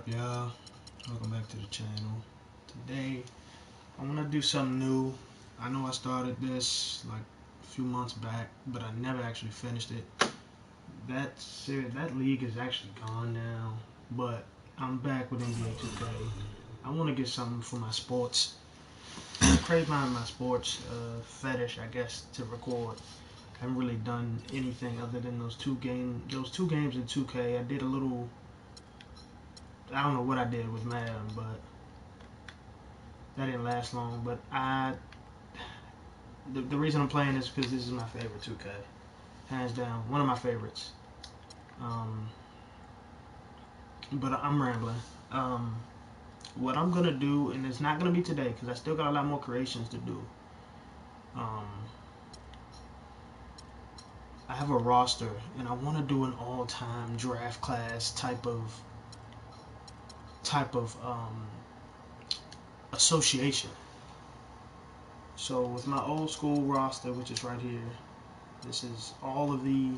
up, y'all? Welcome back to the channel. Today, I want to do something new. I know I started this like a few months back, but I never actually finished it. That league is actually gone now, but I'm back with NBA 2K. I want to get something for my sports. Crave my sports fetish, I guess, to record. I haven't really done anything other than those two games in 2K. I did a little. I don't know what I did with Madden, but that didn't last long. But the reason I'm playing is because this is my favorite 2K, hands down, one of my favorites. Um, but I'm rambling. Um, what I'm gonna do, and it's not gonna be today because I still got a lot more creations to do. Um, I have a roster, and I want to do an all-time draft class type of association. So with my old school roster, which is right here, this is all of the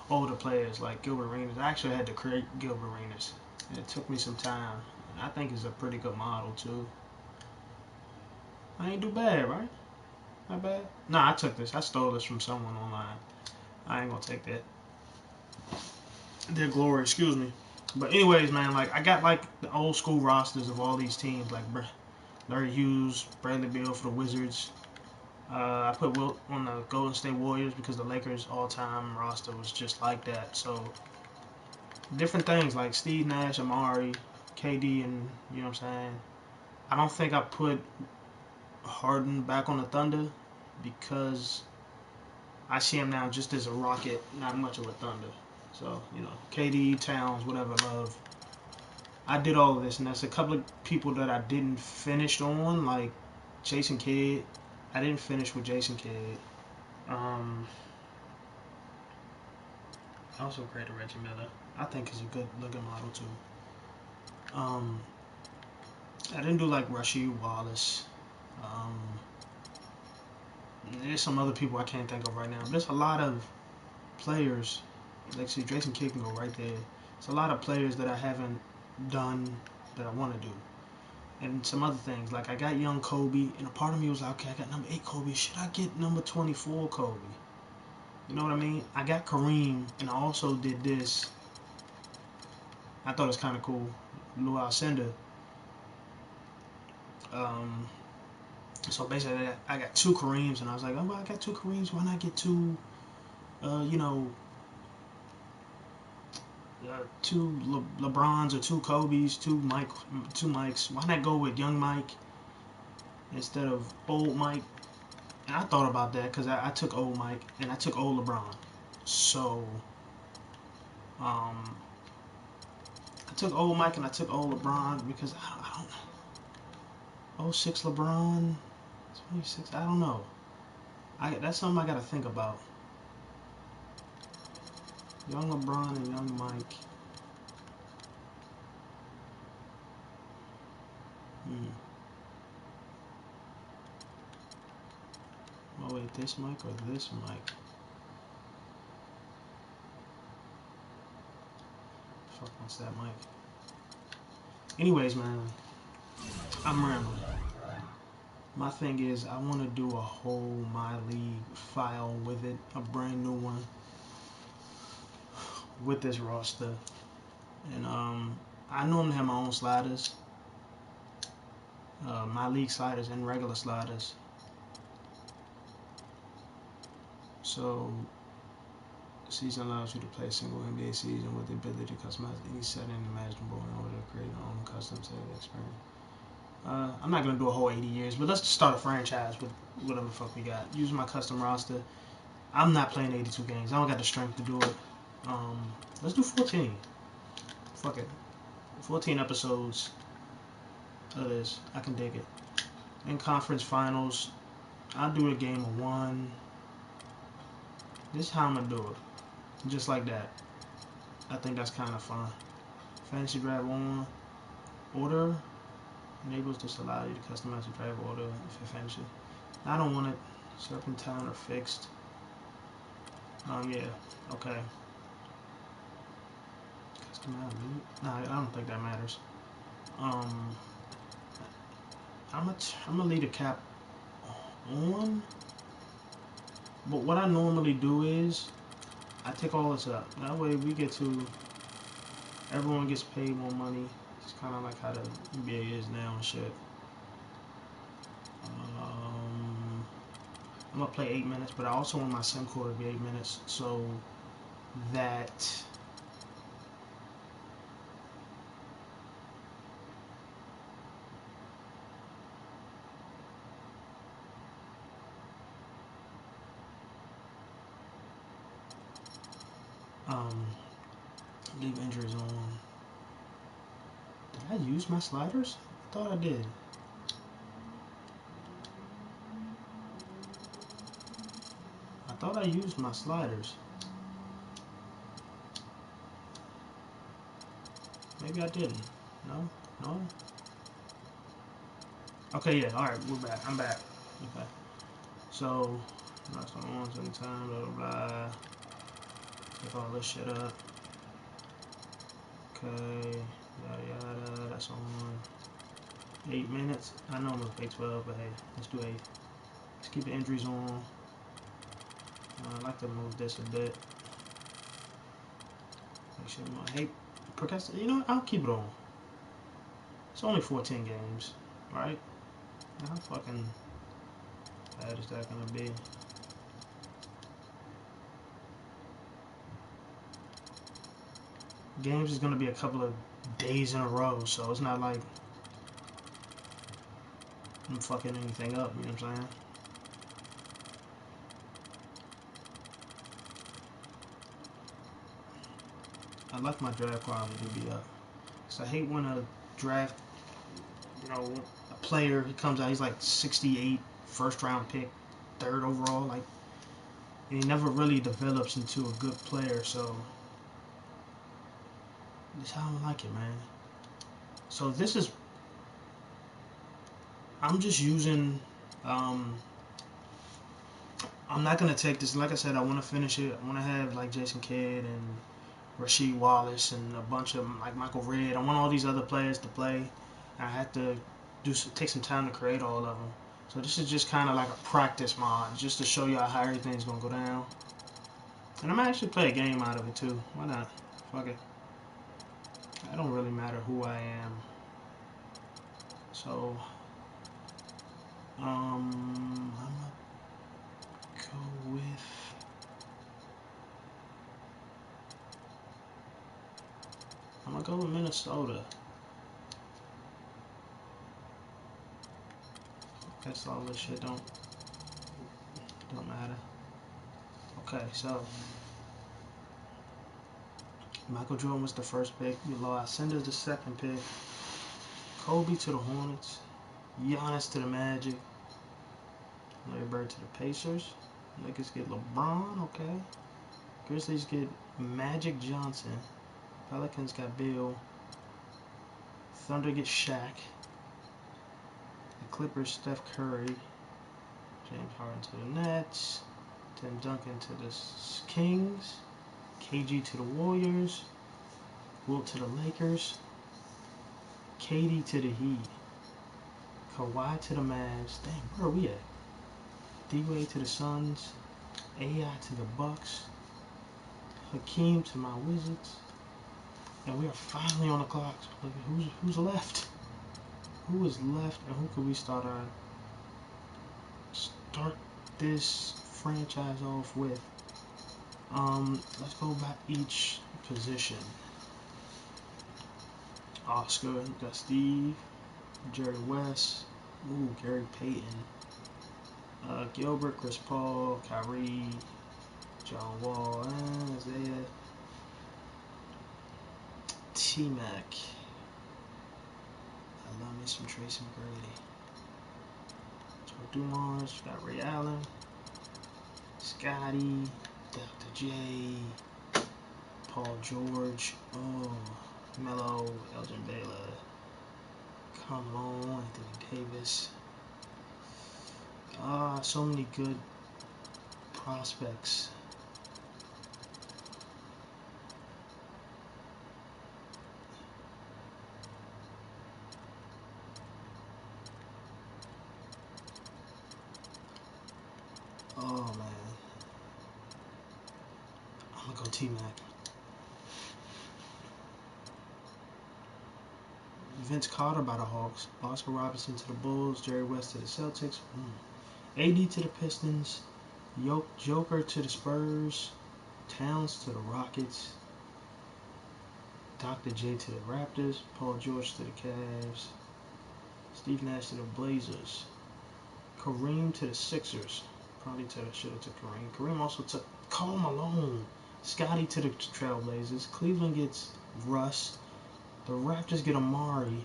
older players like Gilbert Arenas. I actually had to create Gilbert Arenas, and it took me some time. And I think it's a pretty good model too. I ain't do bad, right? Not bad. Nah, I took this. I stole this from someone online. I ain't gonna take that. Their glory, excuse me. But anyways, man, like I got like the old school rosters of all these teams, like Larry Hughes, Bradley Beal for the Wizards. I put Wilt on the Golden State Warriors because the Lakers all-time roster was just like that. So different things like Steve Nash, Amari, KD, and you know what I'm saying. I don't think I put Harden back on the Thunder because I see him now just as a Rocket, not much of a Thunder. So KD, Towns, whatever, Love. I did all of this, and there's a couple of people that I didn't finish on, like Jason Kidd. I didn't finish with Jason Kidd. I also created Reggie Miller. I think he's a good looking model too. Um, I didn't do like Rasheed Wallace. Um, there's some other people I can't think of right now. But there's a lot of players. Like, see, Jason Kidd can go right there. It's a lot of players that I haven't done that I want to do. And some other things. Like, I got young Kobe, and a part of me was like, okay, I got number 8 Kobe. Should I get number 24 Kobe? You know what I mean? I got Kareem, and I also did this. I thought it was kind of cool. Lou Alcindor. Um, so basically, I got 2 Kareems, and I was like, oh, well, I got 2 Kareems. Why not get 2, you know, 2 LeBrons or 2 Kobe's, 2 Mikes. Why not go with young Mike instead of old Mike? And I thought about that because I took old Mike and I took old LeBron. So um, I took old Mike and I took old LeBron because I don't know. 06 LeBron, 26. I don't know. That's something I got to think about. Young LeBron and young Mike. Hmm. Oh wait, this Mike or this Mike? Fuck, what's that Mike? Anyways, man, I'm rambling. My thing is, I want to do a whole My League file with it, a brand new one with this roster. And I normally have my own sliders, My League sliders and regular sliders. So the season allows you to play a single NBA season with the ability to customize any setting imaginable in order to create your own custom set experience. I'm not gonna do a whole 80 years, but let's just start a franchise with whatever the fuck we got. Using my custom roster. I'm not playing 82 games. I don't got the strength to do it. Let's do 14. Fuck it. 14 episodes of this. I can dig it. In conference finals, I'll do a game of 1. This is how I'm gonna do it. Just like that. I think that's kind of fun. Fantasy draft 1. Order enables this allow you to customize the draft order for fantasy. I don't want it serpentine or fixed. Yeah. Okay. Customize. Nah, I don't think that matters. Um, I'm gonna leave the cap on, but what I normally do is I take all this up. That way we get to everyone gets paid more money. It's kind of like how the NBA is now and shit. I'm gonna play 8 minutes, but I also want my sim core to be 8 minutes so that um, leave injuries on. Did I use my sliders? I thought I did. I thought I used my sliders. Maybe I didn't. No? No? Okay, yeah, alright, we're back. I'm back. Okay. So, that's on one certain time, blah blah blah. Take all this shit up. Okay, yada yada, that's on 8 minutes. I know I'm gonna pay 12, but hey, let's do 8. Let's keep the injuries on. I'd like to move this a bit. Make sure my hey, procrastinate. You know what? I'll keep it on. It's only 14 games, right? How fucking bad is that gonna be? Games is gonna be a couple of days in a row, so it's not like I'm fucking anything up. You know what I'm saying? I like my draft quality to be up. So I hate when a draft, you know, a player he comes out, he's like 68, first round pick, third overall, like, and he never really develops into a good player. So this how I don't like it, man. So this is, I'm just using. I'm not gonna take this. Like I said, I want to finish it. I want to have like Jason Kidd and Rasheed Wallace and a bunch of like Michael Redd. I want all these other players to play. I have to take some time to create all of them. So this is just kind of like a practice mod, just to show y'all how everything's gonna go down. And I'm gonna actually play a game out of it too. Why not? Fuck it. It don't really matter who I am. So, I'm gonna go with. I'm gonna go with Minnesota. Guess all this shit don't matter. Okay, so Michael Jordan was the first pick. Lucinda's the second pick. Kobe to the Hornets. Giannis to the Magic. Larry Bird to the Pacers. Lakers get LeBron. Okay. Grizzlies get Magic Johnson. Pelicans got Bill. Thunder get Shaq. The Clippers Steph Curry. James Harden to the Nets. Tim Duncan to the Kings. KG to the Warriors. Wilt to the Lakers. KD to the Heat. Kawhi to the Mavs. Dang, where are we at? D-Wade to the Suns. AI to the Bucks. Hakeem to my Wizards. And we are finally on the clock. So who's left? Who is left, and who can we start this franchise off with? Let's go by each position. Oscar, got Steve, Jerry West, Gary Payton, Gilbert, Chris Paul, Kyrie, John Wall, Isaiah, T-Mac. I love me some Tracy McGrady. Joe Dumars, got Ray Allen, Scotty, Dr. J, Paul George, Melo, Elgin Baylor, Carmelo, Anthony Davis. So many good prospects. gonna go T-Mac. Vince Carter by the Hawks. Oscar Robertson to the Bulls. Jerry West to the Celtics. AD to the Pistons. Joker to the Spurs. Towns to the Rockets. Dr. J to the Raptors. Paul George to the Cavs. Steve Nash to the Blazers. Kareem to the Sixers. Probably should have took Kareem. Kareem also took Karl Malone. Scotty to the Trailblazers. Cleveland gets Russ. The Raptors get Amari.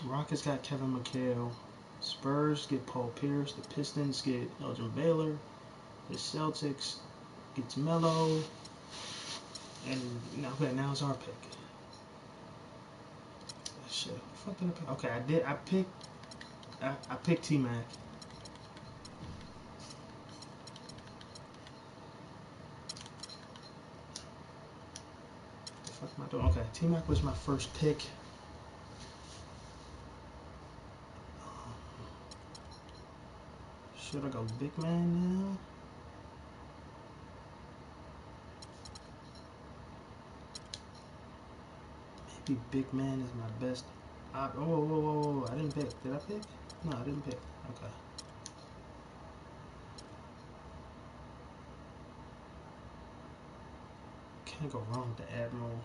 Rockets got Kevin McHale. Spurs get Paul Pierce. The Pistons get Elgin Baylor. The Celtics gets Melo. And now it's our pick. Shit, what the fuck did I pick? Okay, I picked T-Mac. What the fuck am I doing? Okay, T-Mac was my first pick. Should I go big man now? Maybe big man is my best. Whoa. I didn't pick. Did I pick? No, I didn't pick. Okay. Can't go wrong with the Admiral.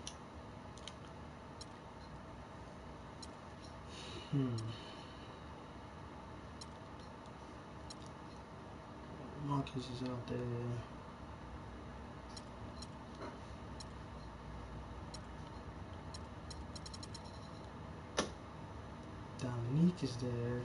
Marcus is out there. Dominique is there.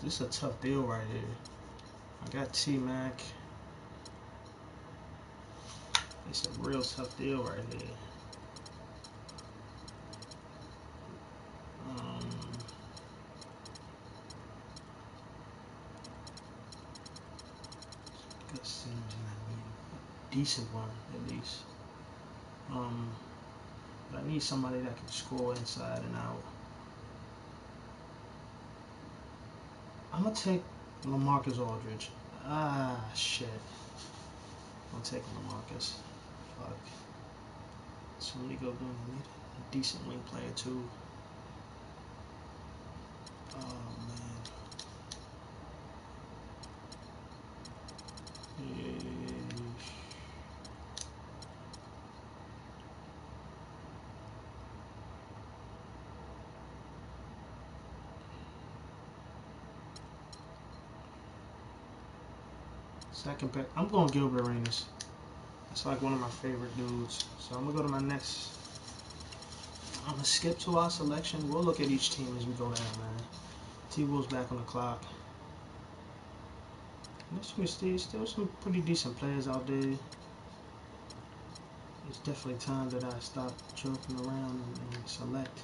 This a tough deal right here. I got T-Mac. It's a real tough deal right here. Got Sims and I need a decent one at least. But I need somebody that can score inside and out. I'm gonna take LaMarcus Aldridge. Shit. I'm taking LaMarcus. Fuck. Somebody go down. I need a decent wing player too. Oh man. Second pick. I'm going Gilbert Arenas. That's like one of my favorite dudes. So I'm gonna go to my next. I'm gonna skip to our selection. We'll look at each team as we go down, man. T-Wolves back on the clock. There's still some pretty decent players out there. It's definitely time that I stop joking around and select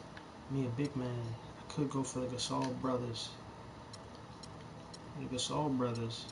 me a big man. I could go for the Gasol brothers. The Gasol brothers.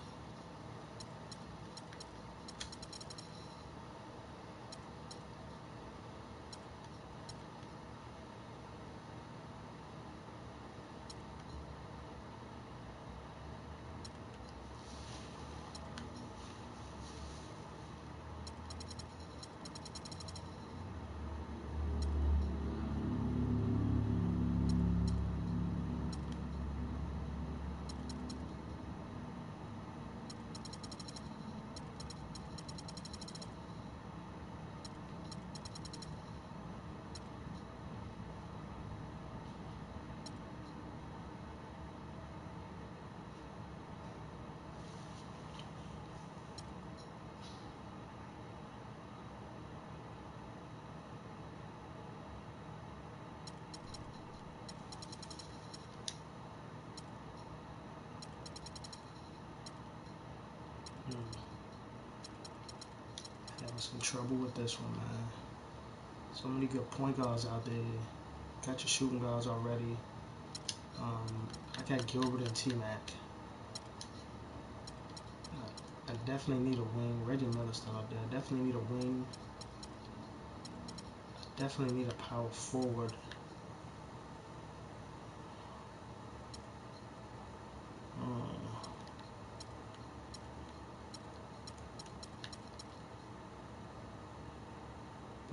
Having some trouble with this one, man. So many good point guards out there. Got your shooting guards already. I got Gilbert and T-Mac. I definitely need a wing. Reggie Miller's still up there. I definitely need a wing. I definitely need a power forward.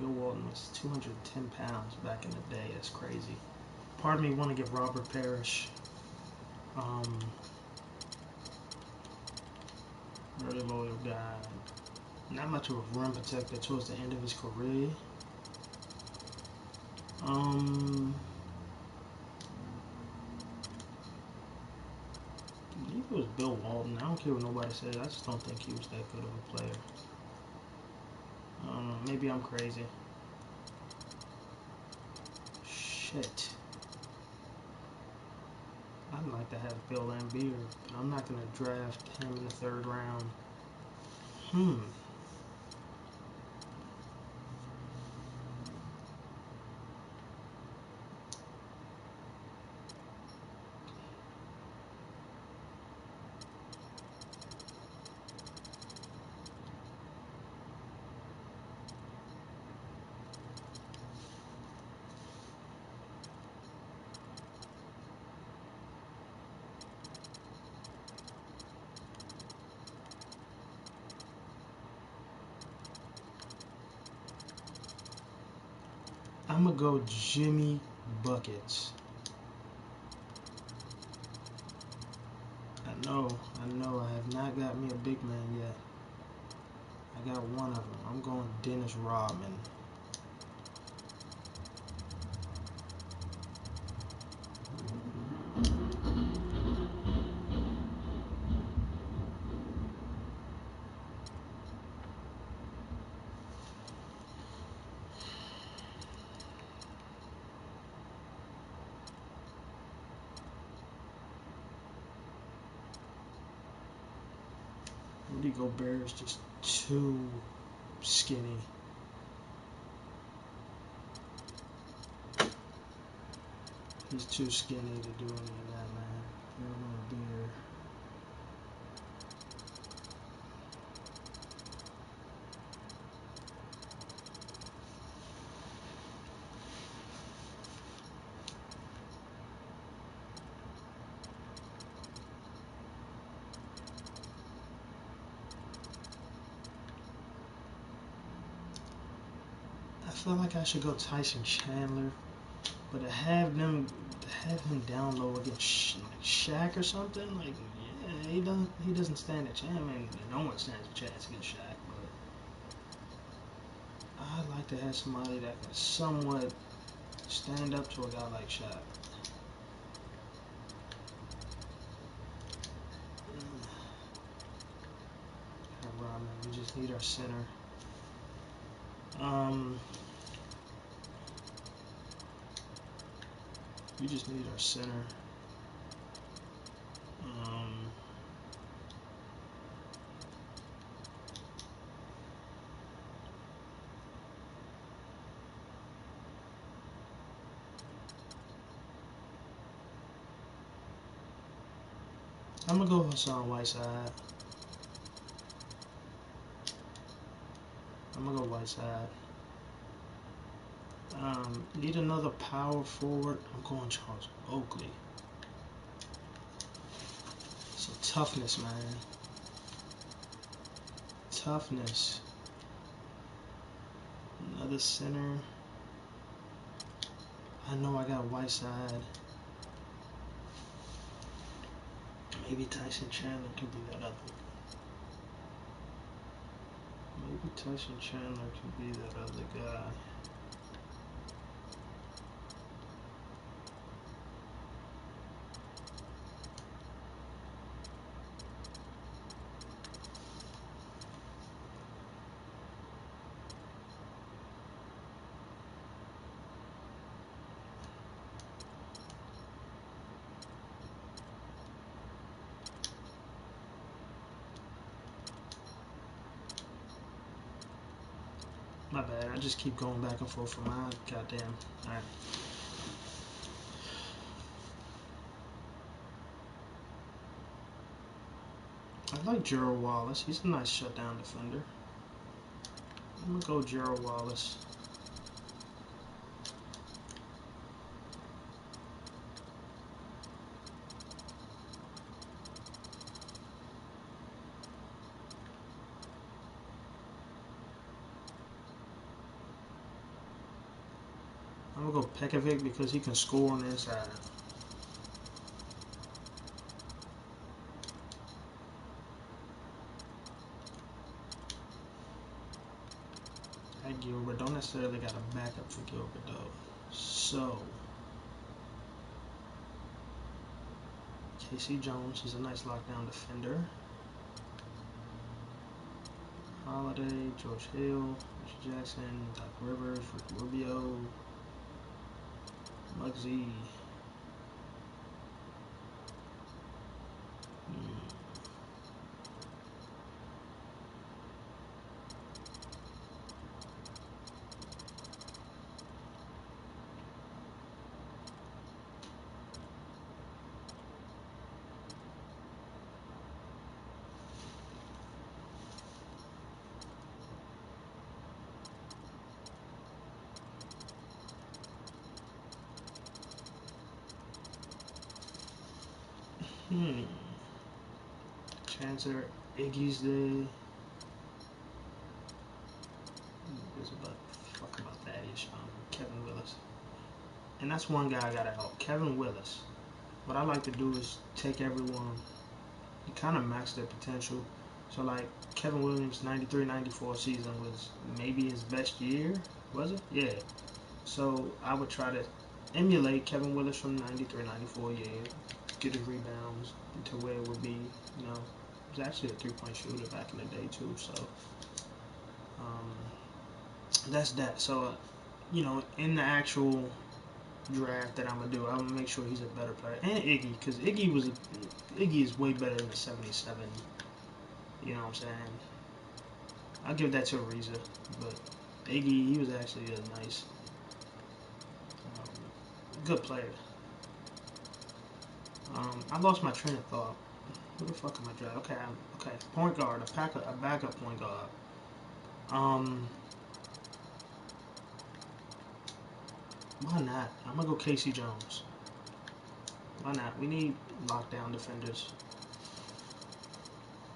Bill Walton was 210 pounds back in the day. That's crazy. Part of me want to get Robert Parrish. Very loyal guy. Not much of a run protector towards the end of his career. He was Bill Walton. I don't care what nobody says. I just don't think he was that good of a player. Maybe I'm crazy. Shit. I'd like to have Bill Laimbeer, but I'm not going to draft him in the 3rd round. I'm going to go Jimmy Buckets. I know, I have not got me a big man yet. I got one of them. I'm going Dennis Rodman. Rudy Gobert is just too skinny. He's too skinny to do any of that, man. Oh dear. I feel like I should go Tyson Chandler, but to have him down low against Shaq or something, like, yeah, he doesn't stand a chance. I mean, no one stands a chance against Shaq, but I'd like to have somebody that can somewhat stand up to a guy like Shaq. Rodman, we just need our center. We just need our center. I'm gonna go Hassan Whiteside. Need another power forward. I'm going Charles Oakley. So toughness, man. Toughness. Another center. I know I got Whiteside. Maybe Tyson Chandler can be that other. Maybe Tyson Chandler can be that other guy. My bad. I just keep going back and forth for my goddamn. Alright. I like Gerald Wallace. He's a nice shutdown defender. I'm gonna go Gerald Wallace. I'm gonna go Pekovic because he can score on the inside. At Gilbert, don't necessarily got a backup for Gilbert though. So Casey Jones, he's a nice lockdown defender. Holiday, George Hill, Richard Jackson, Doc Rivers, Ricky Rubio, Muggsy. Chancellor, Iggy's Day. Who's about fuck about that ish? Kevin Willis. And that's one guy I gotta help. Kevin Willis. What I like to do is take everyone, you kind of max their potential. So like Kevin Williams' 93-94 season was maybe his best year, was it? Yeah. So I would try to emulate Kevin Willis from 93-94 year, get his rebounds to where it would be, you know, he was actually a three-point shooter back in the day too. So that's that. So, you know, in the actual draft that I'm gonna do, I'm gonna make sure he's a better player. And Iggy, because Iggy is way better than the 77. You know what I'm saying? I'll give that to Ariza, but Iggy, he was actually a nice, good player. I lost my train of thought. Who the fuck am I drafting? Okay, point guard, a backup point guard. Why not? I'm gonna go Casey Jones. Why not? We need lockdown defenders.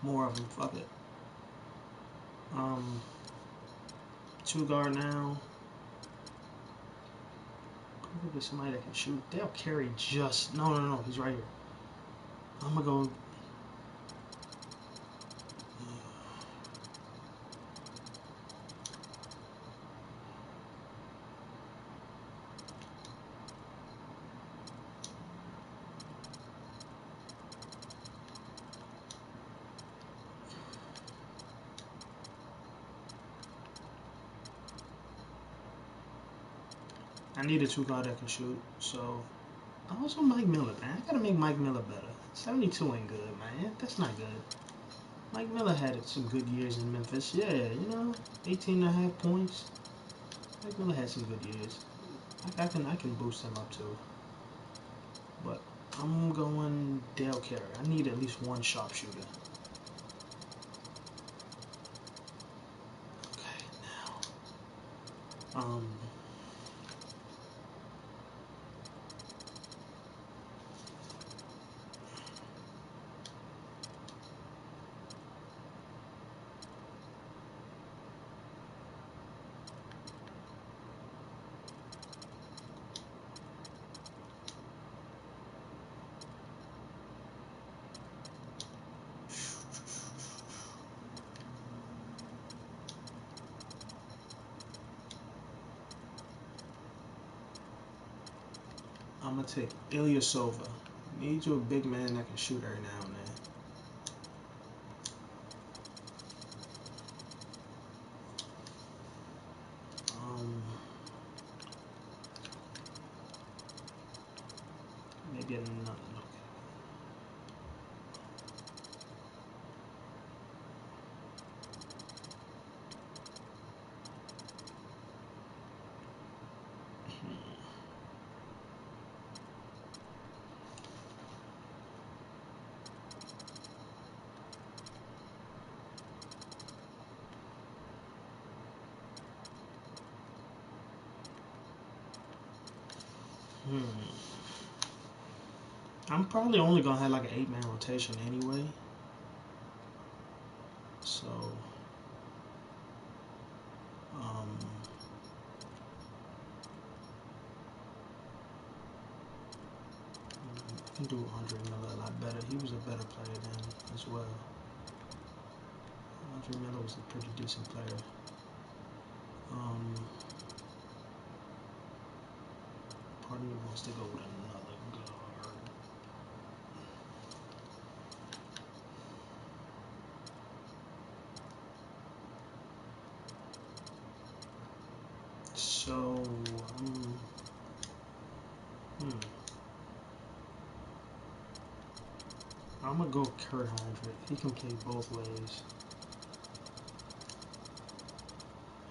More of them. Fuck it. Two guard now. Probably somebody that can shoot. Dale Carey just no. He's right here. I'm gonna go. I need a two guard that can shoot. So also Mike Miller, man. I gotta make Mike Miller better. 72 ain't good, man. That's not good. Mike Miller had some good years in Memphis. Yeah, you know, 18 and a half points. Mike Miller had some good years. I can boost him up too. But I'm going Dale Carey. I need at least one sharpshooter. Okay, now. I'm gonna take Ilyasova. Need you a big man that can shoot every now and then. Maybe another. I'm probably only gonna have like an 8-man rotation anyway. So, I can do Andre Miller a lot better. He was a better player then as well. Andre Miller was a pretty decent player. Part of me wants to go with another guard. So, I'm gonna go Kurt Heinrich. He can play both ways.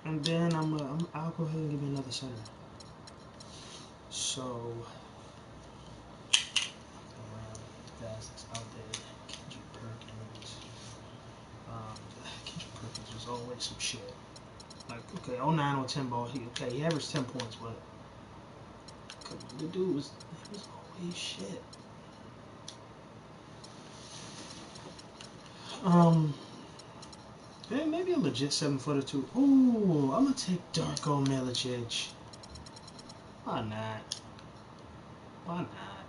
And then I'll go ahead and give you another center. So, that's out there. Kendrick Perkins. Kendrick Perkins was always some shit. Like, okay, 09 or 10 ball. He averaged 10 points, but the dude was always shit. Maybe a legit 7-footer too. Ooh, I'm gonna take Darko Milicic. Why not? Why not?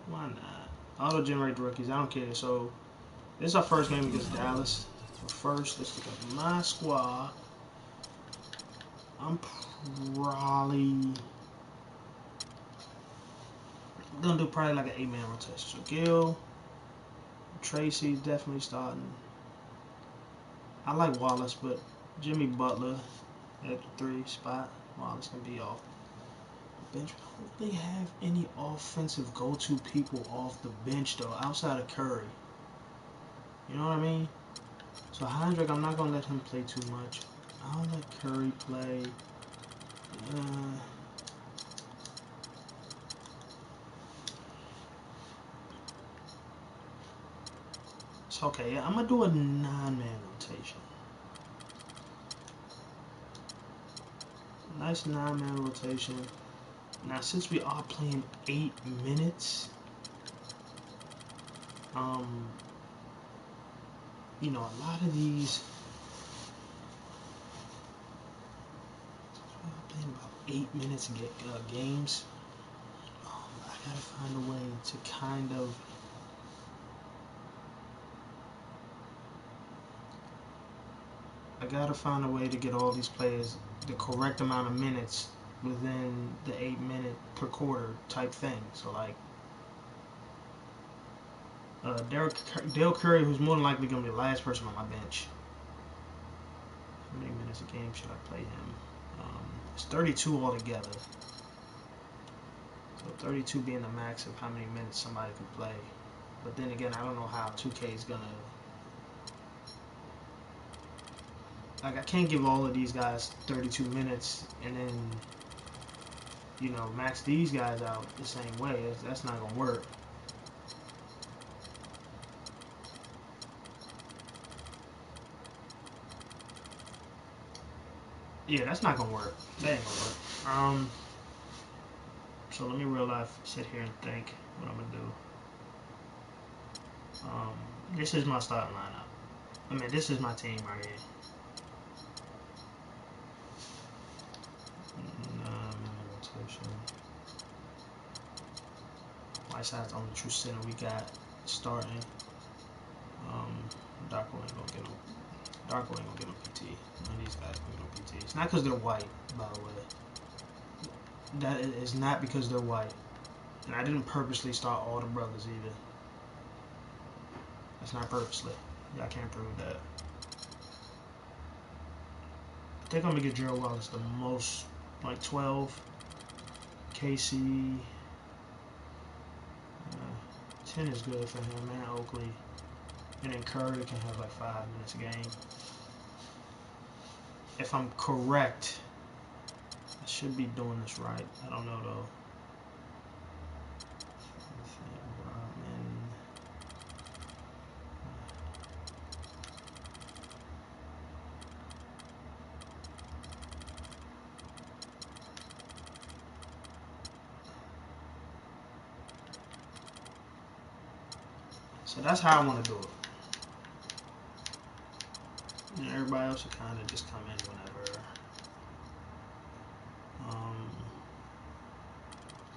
Why not? Auto generate the rookies. I don't care. So this is our first game against Dallas. So first, let's look at my squad. I'm probably gonna do probably like an 8-man rotation. So Gil, Tracy definitely starting. I like Wallace, but Jimmy Butler at the 3 spot. Wallace can be off the bench. I don't really have any offensive go-to people off the bench though, outside of Curry. You know what I mean? So Heinrich, I'm not gonna let him play too much. I'll let Curry play. It's okay. Yeah, I'm gonna do a 9-man rotation. Nice 9-man rotation. Now, since we are playing 8 minutes, you know, a lot of these. We're playing about 8 minutes games. I gotta find a way to kind of. I gotta find a way to get all these players the correct amount of minutes within the 8-minute per quarter type thing. So like Dale Curry, who's more than likely gonna be the last person on my bench. How many minutes a game should I play him? It's 32 altogether. So 32 being the max of how many minutes somebody can play. But then again, I don't know how 2K is gonna. Like, I can't give all of these guys 32 minutes and then, you know, max these guys out the same way. That's not gonna work. Yeah, that's not gonna work. That ain't gonna work. So let me real life sit here and think what I'm gonna do. This is my starting lineup. I mean, this is my team right here. Rotation. Whiteside's the only true center we got starting. Darko ain't gonna get no PT. None of these guys gonna get no PT. It's not because they're white, by the way. That is not because they're white. And I didn't purposely start all the brothers either. That's not purposely. Y'all can't prove that. I think I'm gonna get Gerald Wallace the most, like 12. KC. 10 is good for him, man. Oakley. And then Curry can have like 5 minutes a game. If I'm correct, I should be doing this right. I don't know though. So that's how I want to do it. And everybody else will kind of just come in whenever.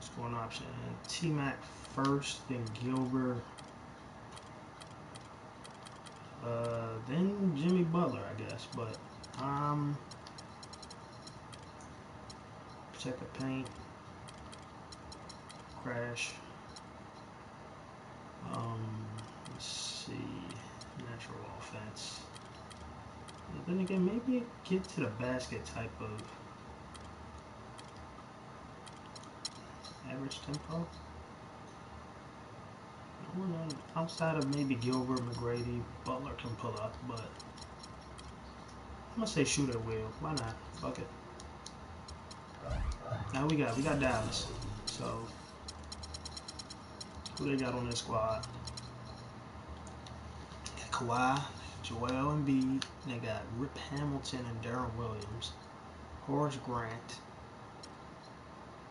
Scoring option. T-Mac first, then Gilbert. Then Jimmy Butler, I guess. But, check the paint. Crash. Let's see. Natural offense. And then again, maybe get to the basket type of average tempo. I don't know. Outside of maybe Gilbert, McGrady, Butler can pull up, but I'm gonna say shoot at will. Why not? Fuck it. Now we got Dallas. So who they got on this squad? They got Kawhi, Joel Embiid. They got Rip Hamilton and Darren Williams, Horace Grant,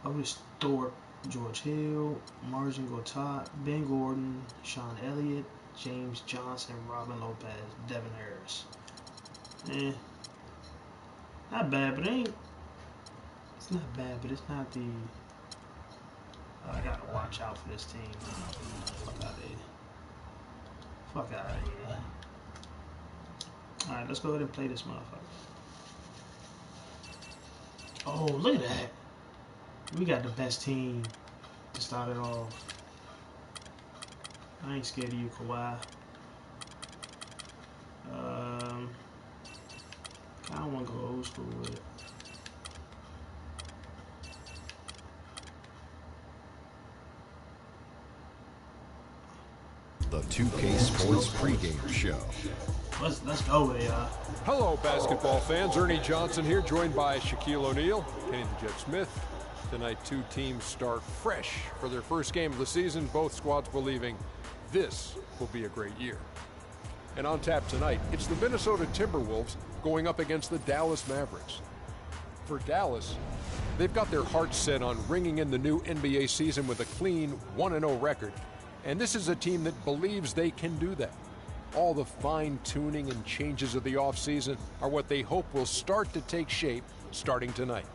Otis Thorpe, George Hill, Margin Gortat, Ben Gordon, Sean Elliott, James Johnson, Robin Lopez, Devin Harris. Not bad, but it's not bad, but it's not the. I gotta watch out for this team. Fuck out of here. Fuck out of here. Alright, let's go ahead and play this motherfucker. Oh, look at that. We got the best team to start it off. I ain't scared of you, Kawhi. I don't want to go old school with it. The 2K Sports pregame show. Let's go with it, y'all. Hello, basketball fans. Ernie Johnson here, joined by Shaquille O'Neal, Kenny the Jet Smith. Tonight, two teams start fresh for their first game of the season, both squads believing this will be a great year. And on tap tonight, it's the Minnesota Timberwolves going up against the Dallas Mavericks. For Dallas, they've got their hearts set on ringing in the new NBA season with a clean 1-0 record. And this is a team that believes they can do that. All the fine-tuning and changes of the offseason are what they hope will start to take shape starting tonight.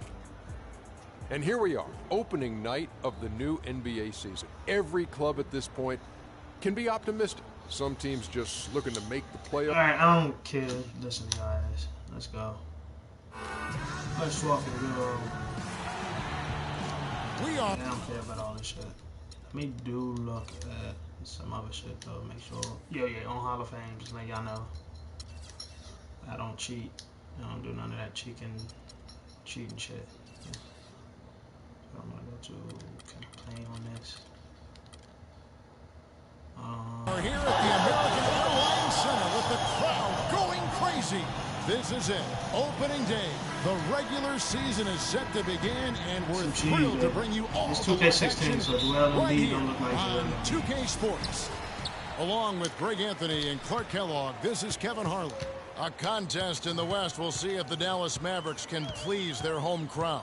And here we are, opening night of the new NBA season. Every club at this point can be optimistic. Some teams just looking to make the playoffs. All right, I don't care. Listen, guys, let's go. Let's swap and go. I don't care about all this shit. Let me look at some other shit though. Make sure. Yeah, on Hall of Fame, just let y'all know. I don't cheat. I don't do none of that cheating shit. Yeah. So I'm gonna go to complain on this. We're here at the American Airlines Center with the crowd going crazy. This is it, opening day. The regular season is set to begin, and we're thrilled to bring you all it's the 2K16, so Joel Embiid don't look like on 2K Sports. Along with Greg Anthony and Clark Kellogg, this is Kevin Harlan. A contest in the West. We'll see if the Dallas Mavericks can please their home crowd.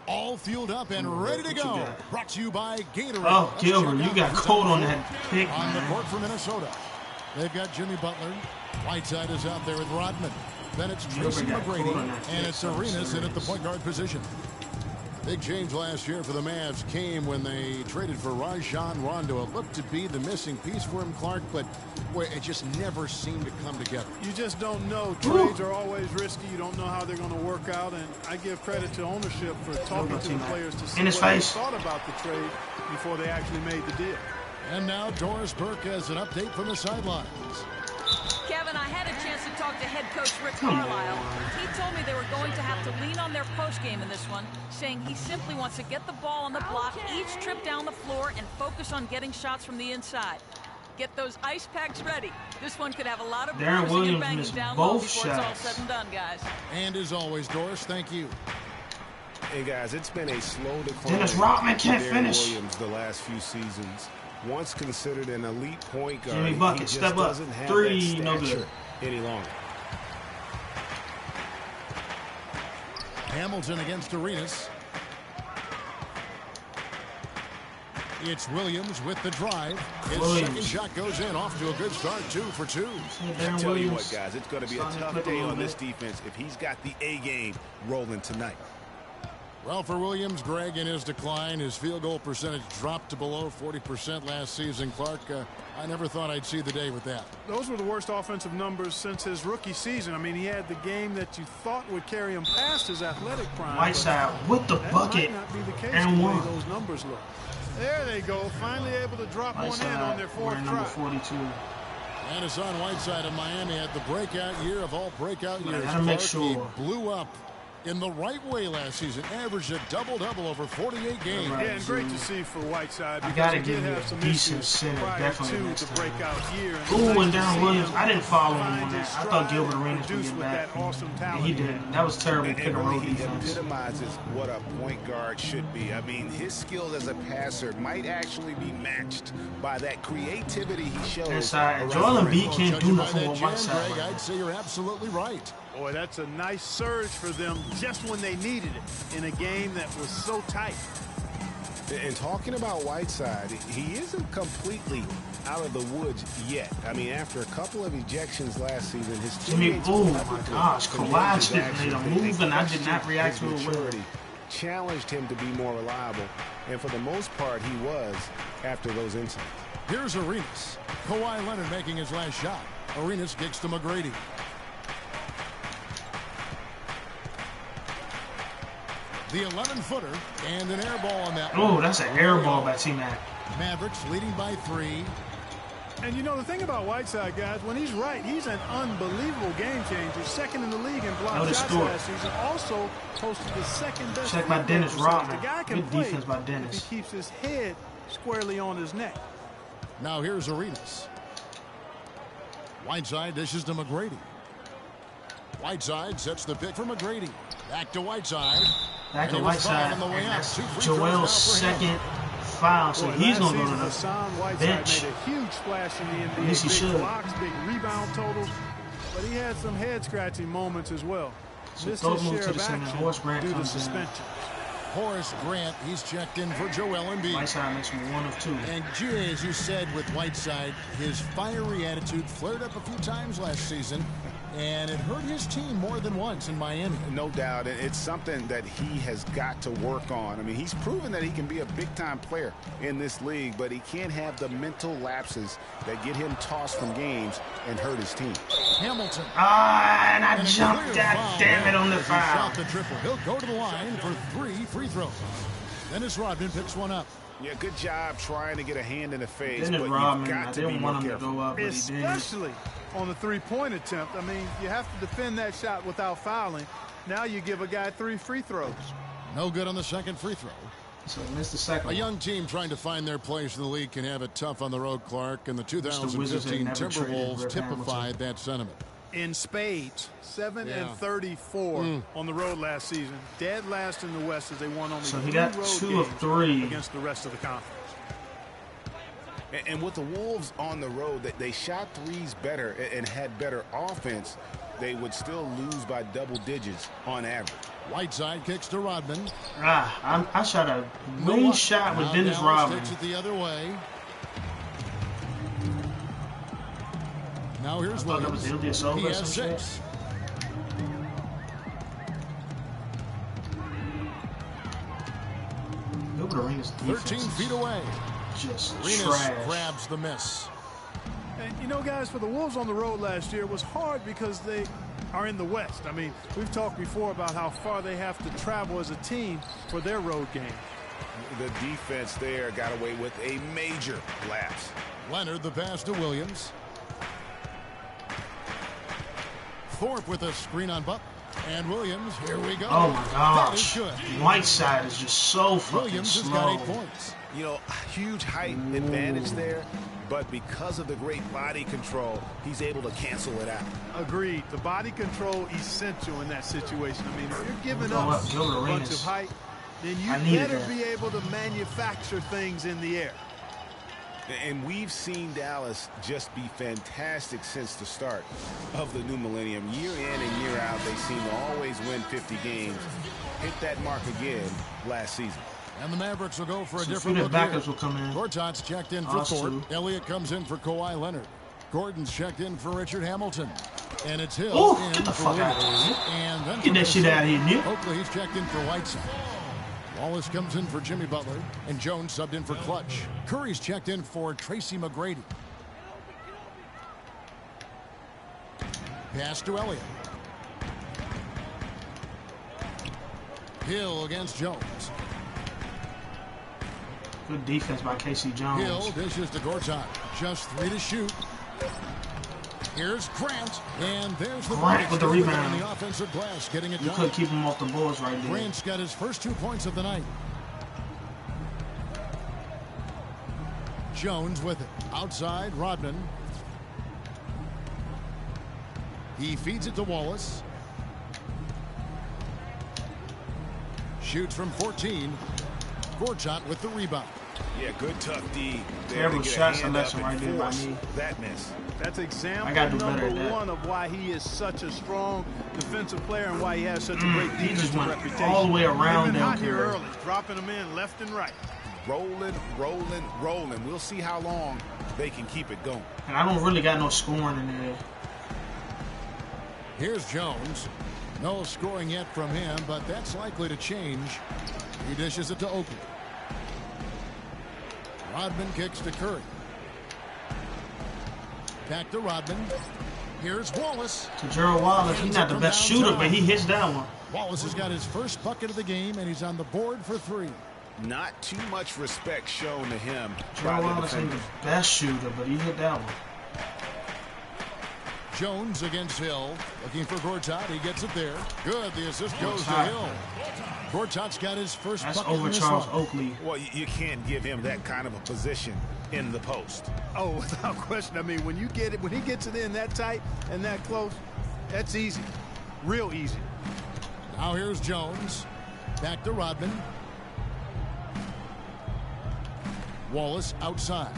All fueled up and ready to go. Brought to you by Gatorade. Oh, Gilbert, you got cold on that pick, on man. the court for Minnesota. They've got Jimmy Butler. Whiteside is out there with Rodman. Then it's Tracy McGrady, and it's Arenas in at the point guard position. Big change last year for the Mavs came when they traded for Rajon Rondo. It looked to be the missing piece for him, Clark, but boy, it just never seemed to come together. You just don't know. Trades are always risky. You don't know how they're going to work out, and I give credit to ownership for talking to the players to see what they thought about the trade before they actually made the deal. And now Doris Burke has an update from the sidelines. Kevin, I had a chance to talk to head coach Rick Carlisle. He told me they were going to have to lean on their postgame in this one, saying he simply wants to get the ball on the block each trip down the floor and focus on getting shots from the inside. Get those ice packs ready. This one could have a lot of bruising and banging down low before it's all said and done, guys. And as always, Doris, thank you. Hey, guys, it's been a slow decline. Dennis Rodman can't Darren finish. Williams the last few seasons. Once considered an elite point guard, Jimmy Bucket, he just step up. doesn't have Three, that no stature good. any longer. Hamilton against Arenas. It's Williams with the drive. His second shot goes in, off to a good start, 2 for 2. I tell you what, guys, it's going to be a tough day on this defense if he's got the A game rolling tonight. Well, for Williams, Greg, in his decline, his field goal percentage dropped to below 40% last season. Clark, I never thought I'd see the day with that. Those were the worst offensive numbers since his rookie season. I mean, he had the game that you thought would carry him past his athletic prime. Whiteside with the bucket and one. Those numbers look. There they go, finally able to drop Whiteside, one in on their fourth try. Number 42. And Hassan Whiteside of Miami had the breakout year of all breakout years. Gotta make sure. He blew up in the right way last season, averaged a double-double over 48 games. Yeah, and great to see for Whiteside. I gotta give him a decent center, definitely next time. Year. Ooh, and Darren Williams, I didn't follow him on that. I thought Gilbert Arenas would get back. And he didn't. That was terrible pick and roll defense. He epitomizes what a point guard should be. I mean, his skills as a passer might actually be matched by that creativity he shows. Inside, Joel Embiid can't do nothing with Whiteside. Greg, I'd say you're absolutely right. Boy, that's a nice surge for them just when they needed it in a game that was so tight. And talking about Whiteside, he isn't completely out of the woods yet. I mean, after a couple of ejections last season, his teammates... Oh, my gosh. Kawhi just made a move, and I did not react to it well. Challenged him to be more reliable, and for the most part, he was after those incidents. Here's Arenas. Kawhi Leonard making his last shot. Arenas kicks to McGrady. The 11-footer and an air ball on that. Oh, that's an air ball by T-Mac. Mavericks leading by 3. And you know, the thing about Whiteside, guys, when he's right, he's an unbelievable game changer. Second in the league in block shots last season. Also posted the second best. Check by Dennis Rodman. The guy can Good play defense by Dennis. if he keeps his head squarely on his neck. Now here's Arenas. Whiteside dishes to McGrady. Whiteside sets the pick for McGrady. Back to Whiteside. Back to Whiteside. And Joel's second foul, so he's going to go to the bench. Made a huge splash in the NBA. At least he should. Blocks, big rebound totals, but he had some head-scratching moments as well. So throw move to the center. Horace Grant due to comes suspension. Horace Grant, he's checked in for Joel Embiid. Whiteside makes him 1 of 2. And G, as you said with Whiteside, his fiery attitude flared up a few times last season, and it hurt his team more than once in Miami. No doubt. It's something that he has got to work on. I mean, he's proven that he can be a big-time player in this league, but he can't have the mental lapses that get him tossed from games and hurt his team. Hamilton. And I jumped that, damn it, on the foul. He shot the triple. He'll go to the line for 3 free throws. Dennis Rodman picks one up. Yeah, good job trying to get a hand in the face, Dennis but Rodman, you've got I to be didn't more want him careful. to go up, but Especially on the three-point attempt. I mean, you have to defend that shot without fouling. Now you give a guy 3 free throws. No good on the second free throw. So he missed the second. A young team trying to find their place in the league can have it tough on the road, Clark, and the 2015 Timberwolves typified that sentiment. In spades, 7 and 34 on the road last season. Dead last in the West as they won only 3 road games 2 of 3 against the rest of the conference. And with the Wolves on the road, they shot threes better and had better offense. They would still lose by double digits on average. Whiteside kicks to Rodman. I shot a wing shot with Dennis Rodman. Takes it the other way. Now here's Williams. He has 6. Gilbert Arenas 13 feet away. Just Arenas trash. grabs the miss. And you know, guys, for the Wolves on the road last year, it was hard because they are in the West. I mean, we've talked before about how far they have to travel as a team for their road game. The defense there got away with a major lapse. Leonard the pass to Williams. Thorpe with a screen on Butler. And Williams, here we go. Oh my gosh. That is good. Whiteside is just so fucking Williams has slow. got 8 points. You know, huge height advantage there, but because of the great body control, he's able to cancel it out. Agreed. The body control essential in that situation. I mean, if you're giving up a bunch of height, then you better be able to manufacture things in the air. And we've seen Dallas just be fantastic since the start of the new millennium. Year in and year out, they seem to always win 50 games. Hit that mark again last season. And the Mavericks will go for a So different the look backups here. will come in. Gortat's checked in for Us Thorpe. too. Elliott comes in for Kawhi Leonard. Gordon's checked in for Richard Hamilton. And it's Hill Ooh, in get the for fuck out of Williams. here. And then Get that shit out of here, Nick. Oakley, he's checked in for Whiteside. Wallace comes in for Jimmy Butler. And Jones subbed in for Clutch. Curry's checked in for Tracy McGrady. Pass to Elliott. Hill against Jones. Good defense by K.C. Jones. Hill dishes to Gortat. Just 3 to shoot. Here's Grant. And there's the Grant with the rebound. on the offensive glass, getting it You done. couldn't keep him off the boards right there. Grant's got his first 2 points of the night. Jones with it. Outside, Rodman. He feeds it to Wallace. Shoots from 14. Gortat with the rebound. Yeah, good tough D. Terrible shot selection right there by me. That miss. That's example I gotta do better number at that. one of why he is such a strong defensive player and why he has such a great He just defensive went reputation. all the way around They've been them, hot here Curry. early, dropping them in left and right. Rolling, rolling, rolling. We'll see how long they can keep it going. And I don't really got no scoring in there. Here's Jones. No scoring yet from him, but that's likely to change. He dishes it to Oakley. Rodman kicks to Curry. Back to Rodman. Here's Wallace. To Gerald Wallace, he's not the best shooter, but he hits that one. Wallace has got his first bucket of the game, and he's on the board for 3. Not too much respect shown to him by Gerald the Wallace ain't defenders. the best shooter, but he hit that one. Jones against Hill. Looking for Gortat. He gets it there. Good. The assist goes to Gortat. Hill. Gortat's got his first That's bucket in over this Charles one. Oakley. Well, you can't give him that kind of a position in the post. Oh, without question. I mean, when you get it, when he gets it in that tight and that close, that's easy. Real easy. Now here's Jones. Back to Rodman. Wallace outside.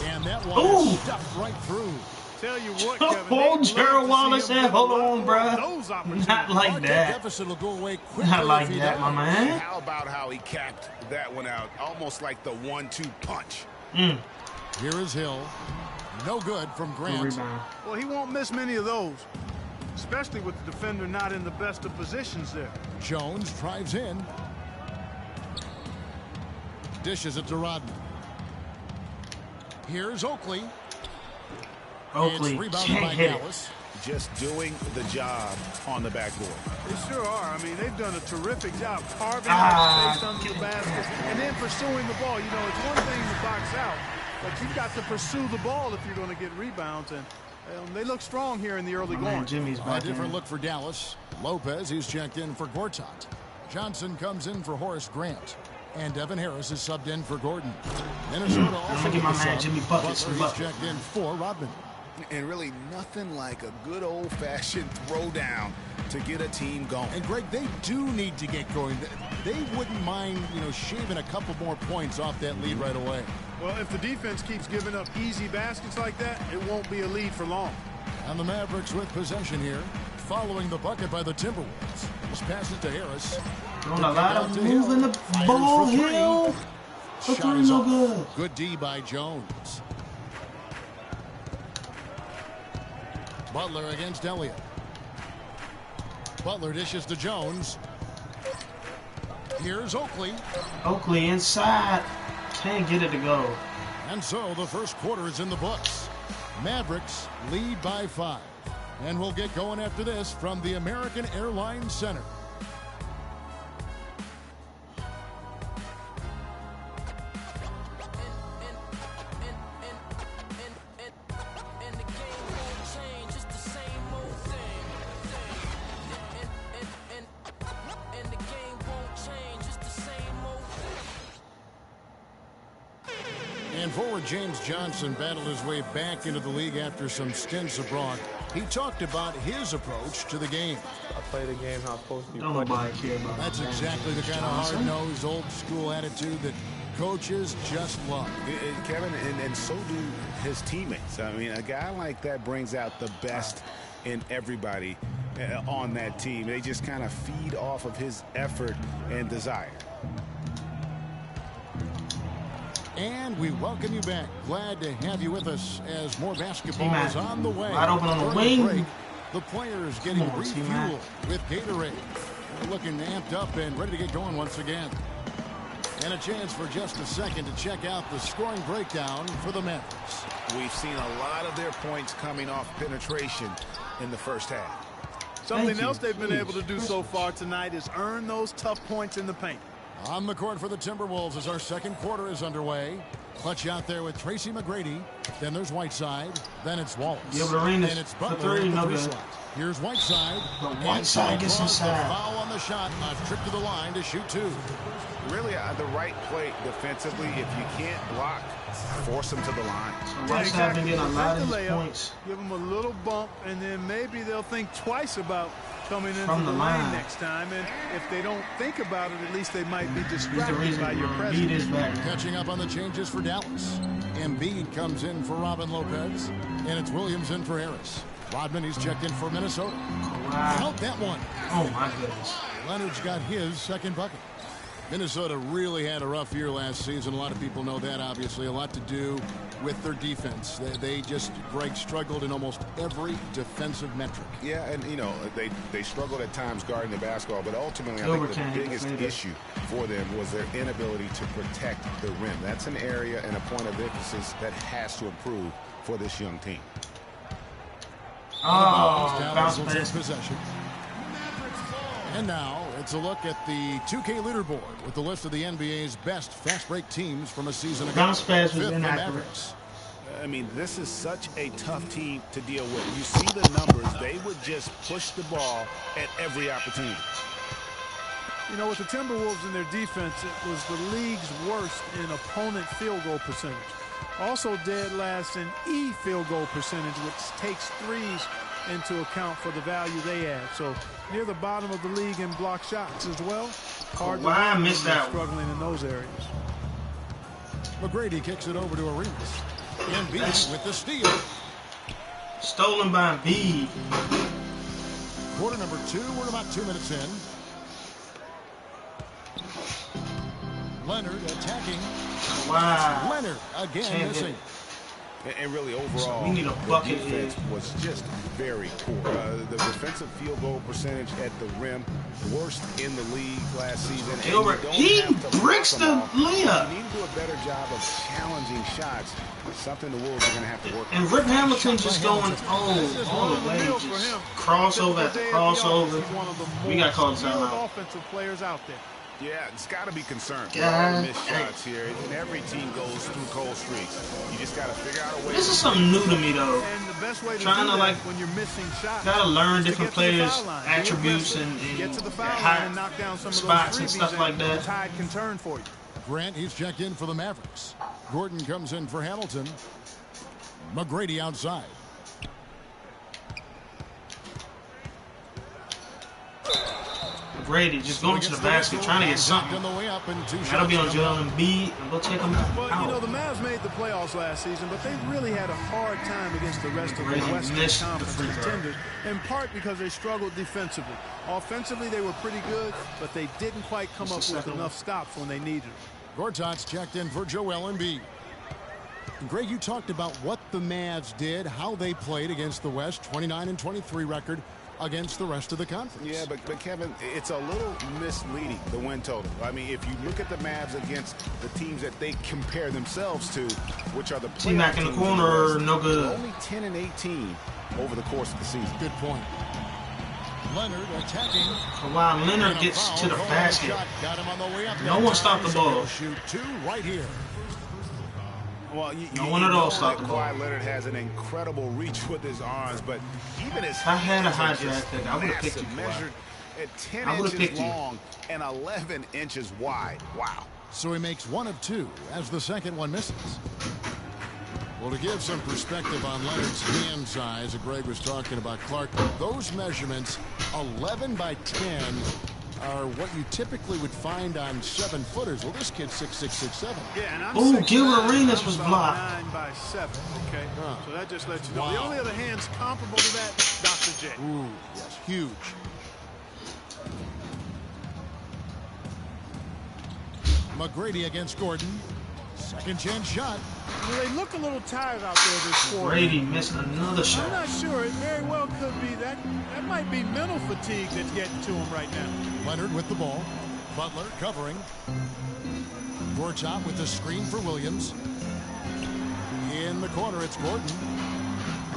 And that one Ooh. is stuffed right through. Tell you what, Kevin. Oh, they'd Gerald love to Wallace see him said, get a hold lot on, more bruh. of those opportunities. Not like Mark, that. deficit will go away quickly. Not like if he that, my does. man. How about how he capped that one out? Almost like the 1-2 punch. Here is Hill. No good from Good Grant. rebound. Well, he won't miss many of those, especially with the defender not in the best of positions there. Jones drives in. Dishes it to Rodman. Here's Oakley. Oakley It's rebounded can't by hit it. Dallas. Just doing the job on the backboard. They sure are. I mean, they've done a terrific job carving Ah, out space under get the it basket back. and then pursuing the ball. You know, it's one thing to box out, but you've got to pursue the ball if you're going to get rebounds. And they look strong here in the early My man going. Jimmy's A back different in. look for Dallas. Lopez, he's checked in for Gortat. Johnson comes in for Horace Grant. And Devin Harris is subbed in for Gordon. Minnesota also gonna get my with a man sub. Jimmy buckets Butler, some he's buckets. checked in for Rodman. And really nothing like a good old-fashioned throwdown to get a team going. And Greg, they do need to get going. They wouldn't mind, shaving a couple more points off that lead right away. Well, if the defense keeps giving up easy baskets like that, it won't be a lead for long. And the Mavericks with possession here, following the bucket by the Timberwolves. Just pass it to Harris. Doing a lot of To moving the Fires ball, for three. Hill. The Shot three is no off. good. Good D by Jones. Butler against Elliott. Butler dishes to Jones. Here's Oakley. Oakley inside. Can't get it to go. And so the first quarter is in the books. Mavericks lead by 5. And we'll get going after this from the American Airlines Center. And forward James Johnson battled his way back into the league after some stints abroad. He talked about his approach to the game. I play the game how I'm supposed to be Don't playing. nobody care about That's my man exactly the James kind of Johnson. hard-nosed, old-school attitude that coaches just love. Kevin, and so do his teammates. I mean, a guy like that brings out the best in everybody on that team. They just kind of feed off of his effort and desire. And we welcome you back. Glad to have you with us as more basketball is on the way. Wide open on the wing. Break, the players getting refueled with Gatorade. They're looking amped up and ready to get going once again. And a chance for just a second to check out the scoring breakdown for the Mavericks. We've seen a lot of their points coming off penetration in the first half. Something else they've been able to do so far tonight is earn those tough points in the paint. On the court for the Timberwolves as our second quarter is underway. Clutch out there with Tracy McGrady. Then there's Whiteside. Then it's Wallace. And it's Butler in the 3 slot. Here's Whiteside. But Whiteside gets inside. Foul on the shot. A trip to the line to shoot 2. Really the right play defensively. If you can't block, force them to the line. So Whiteside been getting a lot of his points. Give them a little bump, and then maybe they'll think twice about coming into the lane next time. And if they don't think about it, at least they might be distracted by your presence. Catching up on the changes for Dallas. Embiid comes in for Robin Lopez, and it's Williams in for Harris. Rodman, he's checked in for Minnesota. Wow. Count that one. Oh, my goodness. Leonard's got his second bucket. Minnesota really had a rough year last season. A lot of people know that, obviously. A lot to do with their defense. They just, Greg, struggled in almost every defensive metric. Yeah, and, you know, they struggled at times guarding the basketball, but ultimately I think the biggest issue for them was their inability to protect the rim. That's an area and a point of emphasis that has to improve for this young team. Oh, bounce possession. And now it's a look at the 2K leaderboard with the list of the NBA's best fast break teams from a season ago. Bounce pass was inaccurate. I mean, this is such a tough team to deal with. You see the numbers. They would just push the ball at every opportunity. You know, with the Timberwolves in their defense, it was the league's worst in opponent field goal percentage. Also dead last in field goal percentage, which takes threes into account for the value they add. So near the bottom of the league in block shots as well. Hard I missed that struggling in those areas. McGrady kicks it over to Arenas. Embiid with the steal. Stolen by Embiid. Quarter number 2. We're about 2 minutes in. Leonard attacking. Wow. Leonard again missing. And really, overall, we need a bucket the defense was just very poor. The defensive field goal percentage at the rim, worst in the league last season. He bricks the layup. You need to do a better job of challenging shots, something the Wolves are going to have to work on. And Rip Hamilton just going all the way, just crossover after crossover. We got called timeout. Offensive players out there. Yeah, it's got to be concerned. All the missed shots here, and every team goes through cold streaks. You just got to figure out a way. This is something new to me, though. And the best way to trying do to that when you're missing shots, gotta learn different players' attributes and get to the foul hot line and knock down some spots of those and stuff like that. The tide can turn for you. Grant, he's checked in for the Mavericks. Gordon comes in for Hamilton. McGrady outside. Brady just going to the basket, trying to get something. That'll be on Joel Embiid, and we'll take him out. Well, you know, the Mavs made the playoffs last season, but they really had a hard time against the rest of the Western Conference contenders, in part because they struggled defensively. Offensively, they were pretty good, but they didn't quite come up with enough stops when they needed them. Gortat's checked in for Joel Embiid. Greg, you talked about what the Mavs did, how they played against the West, 29-23 record against the rest of the conference. Yeah, but Kevin, it's a little misleading, the win total. I mean, if you look at the Mavs against the teams that they compare themselves to, which are the team back in the corner, no good. Only 10-18 over the course of the season. Good point. Leonard attacking. Wow, Leonard gets to the basket. Got him on the way up. No one stopped the ball. Shoot 2 right here. Well, no one at all stopped the ball. Kawhi Leonard has an incredible reach with his arms, but even his I had a high draft pick, I would have picked you. Measured at 10 inches long and 11 inches wide. Wow. So he makes 1 of 2 as the second one misses. Well, to give some perspective on Leonard's hand size that Greg was talking about, Clark, those measurements, 11 by 10, are what you typically would find on 7-footers. Well, this kid's 6'6", 6'7". Yeah, and I'm Ooh, 6'9", Gilbert Arenas was I'm blocked. 9 by 7, okay? Huh. So that just lets you know. Wow. The only other hands comparable to that, Dr. J. Ooh, yes, huge. McGrady against Gordon. Second chance shot. You know, they look a little tired out there this quarter. Brady missed another I'm shot. not sure. It very well could be that. That might be mental fatigue that's getting to him right now. Leonard with the ball. Butler covering. Gortat with the screen for Williams. In the corner, it's Gordon.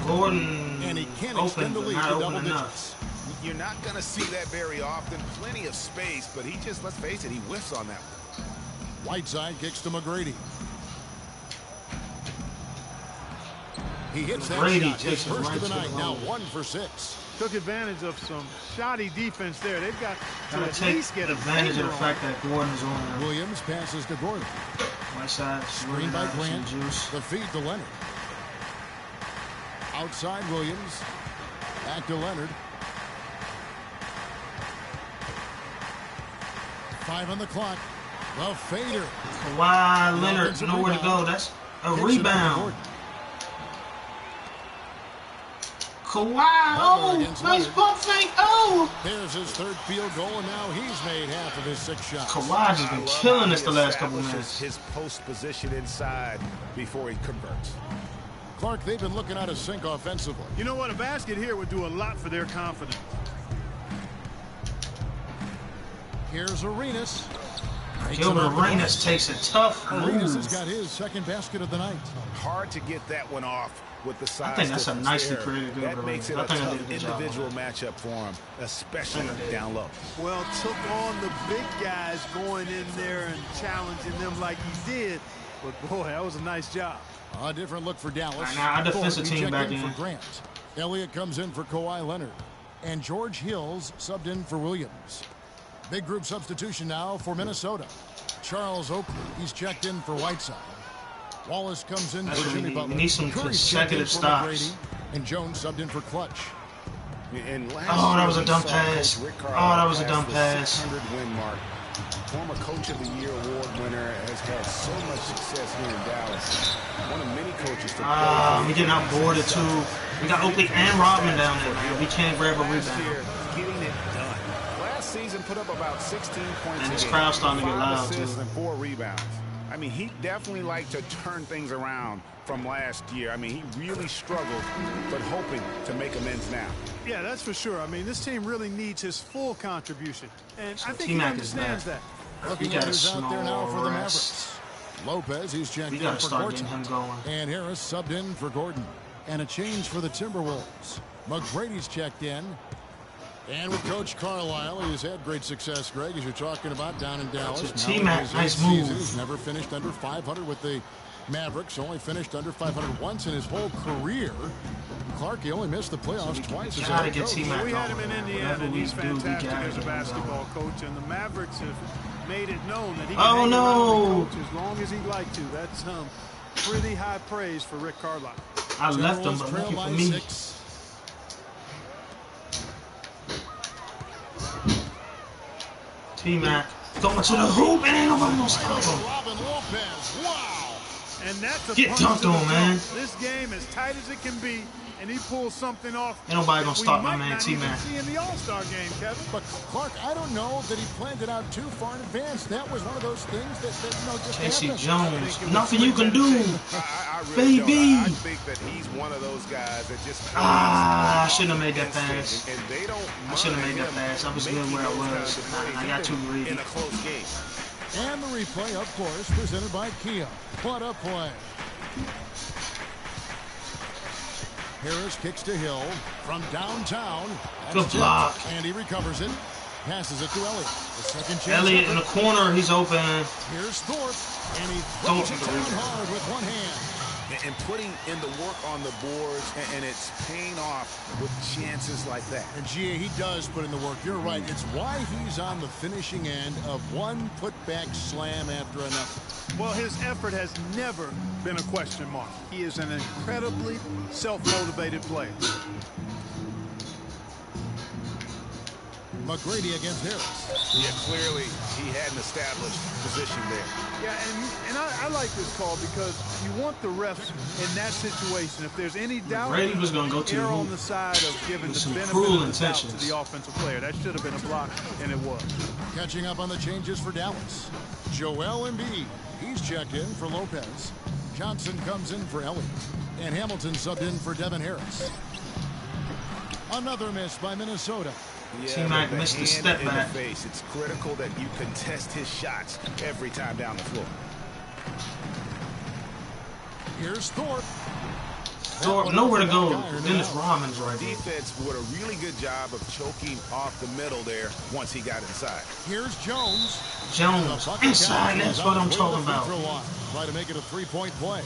Gordon And he can't open, extend the but lead not to open double enough. digits. You're not going to see that very often. Plenty of space, but he just, let's face it, he whiffs on that one. Whiteside kicks to McGrady. He hits that McGrady shot. His takes it first right of the to the night. Now hole. 1 for 6. Took advantage of some shoddy defense there. They've got to Gotta at take least get advantage of finger the on fact that Gordon's on there. Williams passes to Gordon. Right side, Screen by Grant. juice. The feed to Leonard. Outside Williams. Back to Leonard. 5 on the clock. The fader. Kawhi Leonard, offensive nowhere to rebound. go. That's a Kicks it rebound. Gordon. Kawhi, Butler oh, against nice Leonard. pump fake, oh. There's his third field goal, and now he's made half of his 6 shots. Kawhi just been killing us the last couple minutes. His post position inside before he converts. Clark, they've been looking out of sync offensively. You know what? A basket here would do a lot for their confidence. Here's Arenas. Gilbert Arenas takes a tough Arenas has move. got his second basket of the night. Hard to get that one off with the size. I think that's a difference nicely there. created Gilbert That makes it Arenas. a I think I tough did a good job on individual matchup for him, especially down low. Well, took on the big guys going in there and challenging them like he did. But, boy, that was a nice job. A different look for Dallas. Right, now our defensive Thornton team back checked in. for Grant. Elliott comes in for Kawhi Leonard. And George Hills subbed in for Williams. Big group substitution now for Minnesota. Charles Oakley, he's checked in for Whiteside. Wallace comes in That's for what we Jimmy need. Butler. We need some Curry's checked in consecutive for stops. McGrady, and Jones subbed in for Clutch. And last Oh, that was year a dumb we saw pass. Coach Rick Oh, Carlisle that was a dumb the pass. 600 win mark. Former Coach of the Year award winner, has had so much success here in Dallas. One of many coaches to We getting outboarded too. We got Oakley and Rodman down there, man. We can't grab a last rebound. year, getting it done. Last season put up about 16 points And a this game, crowd's starting to get 5 loud, assists too. and 4 rebounds. I mean, he definitely liked to turn things around from last year. I mean, he really struggled, but hoping to make amends now. Yeah, that's for sure. I mean, this team really needs his full contribution. And I think he T-Mac is understands back. that. Looking got at a who's out there now for the small Mavericks. Lopez, he's checked We in gotta for start getting him Gortat. going. And Harris subbed in for Gordon. And a change for the Timberwolves. McGrady's checked in. And with Coach Carlisle, he's had great success, Greg, as you're talking about down in Dallas. That's a Now in T-Mac, his nice 8th season, move. he's never finished under 500 with the Mavericks. Only finished under 500 once in his whole career. Clark, he only missed the playoffs twice as a Gotta head get coach. T-Mac We had going. him in man. Indiana, Whatever and we he's do, we fantastic gotta as a get him basketball going. coach, and the Mavericks have made it known that he Oh, can hang no. around the coach as long as he'd like to. That's pretty high praise for Rick Carlisle. I left him, Timberwolves but trail looking for by me. 6. T-Mac going to the hoop, and ain't nobody gonna stop him. Robin Lopez, wow! And that's a Get punch dunked to the on, man. dome. This game as tight as it can be, and he pulls something off. Ain't nobody that gonna we stop my might man not even T-Mac. see in the All-Star game, Kevin. But Clark, I don't know that he planned it out too far in advance. That was one of those things that just Casey happened. Jones, nothing you can do. I really Baby. don't. I think that he's one of those guys that just I shouldn't have made that instinct, pass. and they don't I shouldn't have mind made that him pass. I was good making where I those was. kinds of plays, I got too even greedy. in a close game. And the replay, of course, presented by Kia. What a play. Harris kicks to Hill from downtown. That's Good tipped, block. And he recovers it. Passes it to Elliott. The second chance. Elliott in the corner, he's open. Here's Thorpe. And he Don't throws it do down it. hard with one hand. And putting in the work on the boards, and it's paying off with chances like that. And GA, he does put in the work. You're right. It's why he's on the finishing end of one putback slam after another. Well, his effort has never been a question mark. He is an incredibly self-motivated player. McGrady against Harris. Yeah, clearly he had an established position there. Yeah, and I like this call because you want the refs in that situation. If there's any doubt, McGrady was going to go to the err hoop on the side of giving the some benefit cruel of the doubt intentions. to the offensive player. That should have been a block, and it was. Catching up on the changes for Dallas. Joel Embiid. He's checked in for Lopez. Johnson comes in for Elliott. And Hamilton subbed in for Devin Harris. Another miss by Minnesota. Yeah, T-Mac missed the step back. It's critical that you contest his shots every time down the floor. Here's Thorpe. Thorpe, nowhere to go. Dennis Rodman's right there. Defense did a really good job of choking off the middle there once he got inside. Here's Jones. Jones, inside, that's what I'm talking about. Try to make it a three-point play.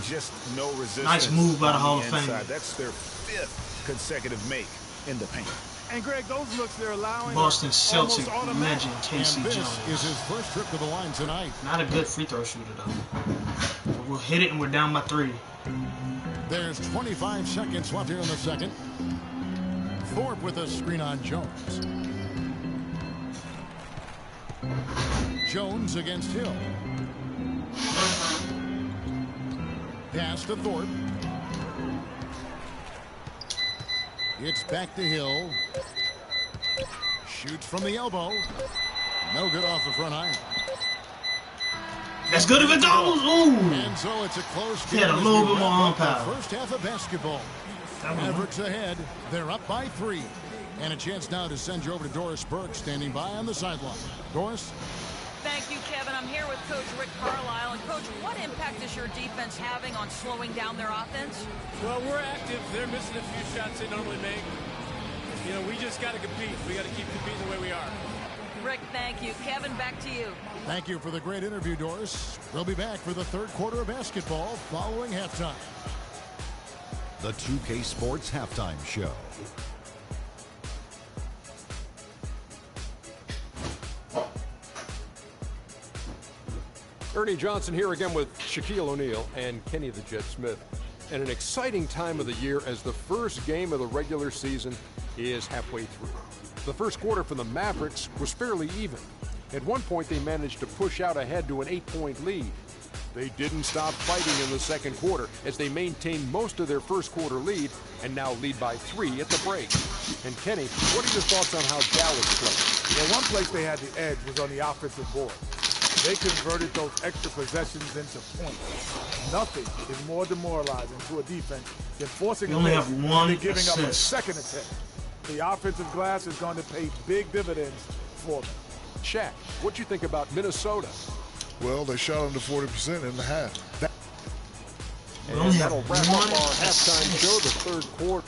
Just no resistance. Nice move by the Hall of inside. Fame. That's their 5th consecutive make in the paint. And Greg, those looks they're allowing Boston Celtics, imagine And Casey this Jones. is his first trip to the line tonight. Not a good free throw shooter, though. We'll hit it and we're down by 3. There's 25 seconds left here in the second. Thorpe with a screen on Jones. Jones against Hill. Pass to Thorpe. It's back to Hill. Shoots from the elbow. No good off the front iron. That's good if it goes. Ooh. And so it's a close He game. had a as little we bit more wrap arm up the power. First half of basketball. Mavericks ahead. They're up by 3. And a chance now to send you over to Doris Burke, standing by on the sideline. Doris? Thank you, Kevin. I'm here with Coach Rick Carlisle. And, Coach, what impact is your defense having on slowing down their offense? Well, we're active. They're missing a few shots they normally make. You know, we just got to compete. We got to keep competing the way we are. Rick, thank you. Kevin, back to you. Thank you for the great interview, Doris. We'll be back for the third quarter of basketball following halftime. The 2K Sports Halftime Show. Ernie Johnson here again with Shaquille O'Neal and Kenny the Jet Smith. And an exciting time of the year as the first game of the regular season is halfway through. The first quarter for the Mavericks was fairly even. At one point, they managed to push out ahead to an 8-point lead. They didn't stop fighting in the second quarter as they maintained most of their first quarter lead and now lead by 3 at the break. And Kenny, what are your thoughts on how Dallas played? Well, one place they had the edge was on the offensive board. They converted those extra possessions into points. Nothing is more demoralizing to a defense than forcing You a only miss have one and giving up a assist. second attempt. The offensive glass is going to pay big dividends for them. Shaq, what do you think about Minnesota? Well, they shot under 40% in the half. We only have that'll wrap one up our halftime assist. show, the third quarter.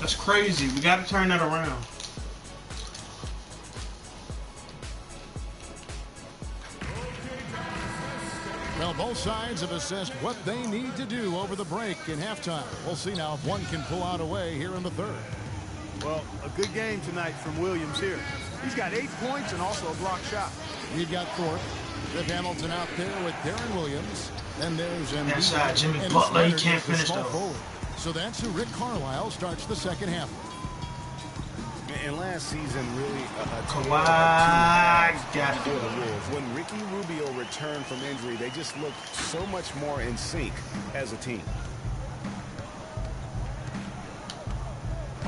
That's crazy. We got to turn that around. Well, both sides have assessed what they need to do over the break in halftime. We'll see now if one can pull out away here in the third. Well, a good game tonight from Williams here. He's got 8 points and also a block shot. We've got Thorpe. With Hamilton out there with Darren Williams. Then there's Embiid. Inside, Jimmy And Butler, he Snyder can't is the finish small though. forward. So that's who Rick Carlisle starts the second half. And last season, really a Kawhi got for the Wolves. When Ricky Rubio returned from injury, they just looked so much more in sync as a team.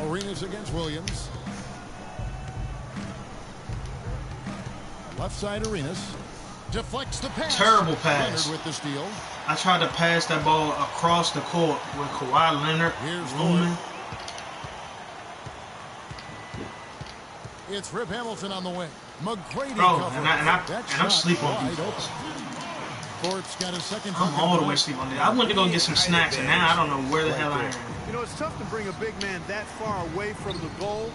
Arenas against Williams. Left side Arenas. Deflects the pass. Terrible pass. Leonard with the steal. I tried to pass that ball across the court with Kawhi Leonard roaming. It's Rip Hamilton on the wing. McGrady Bro, covers. and I'm sleep on wide defense. Thorpe's got a second. I'm all the way sleep on this. I went to go get some snacks, and now I don't know where the hell I am. You know, it's tough to bring a big man that far away from the goal,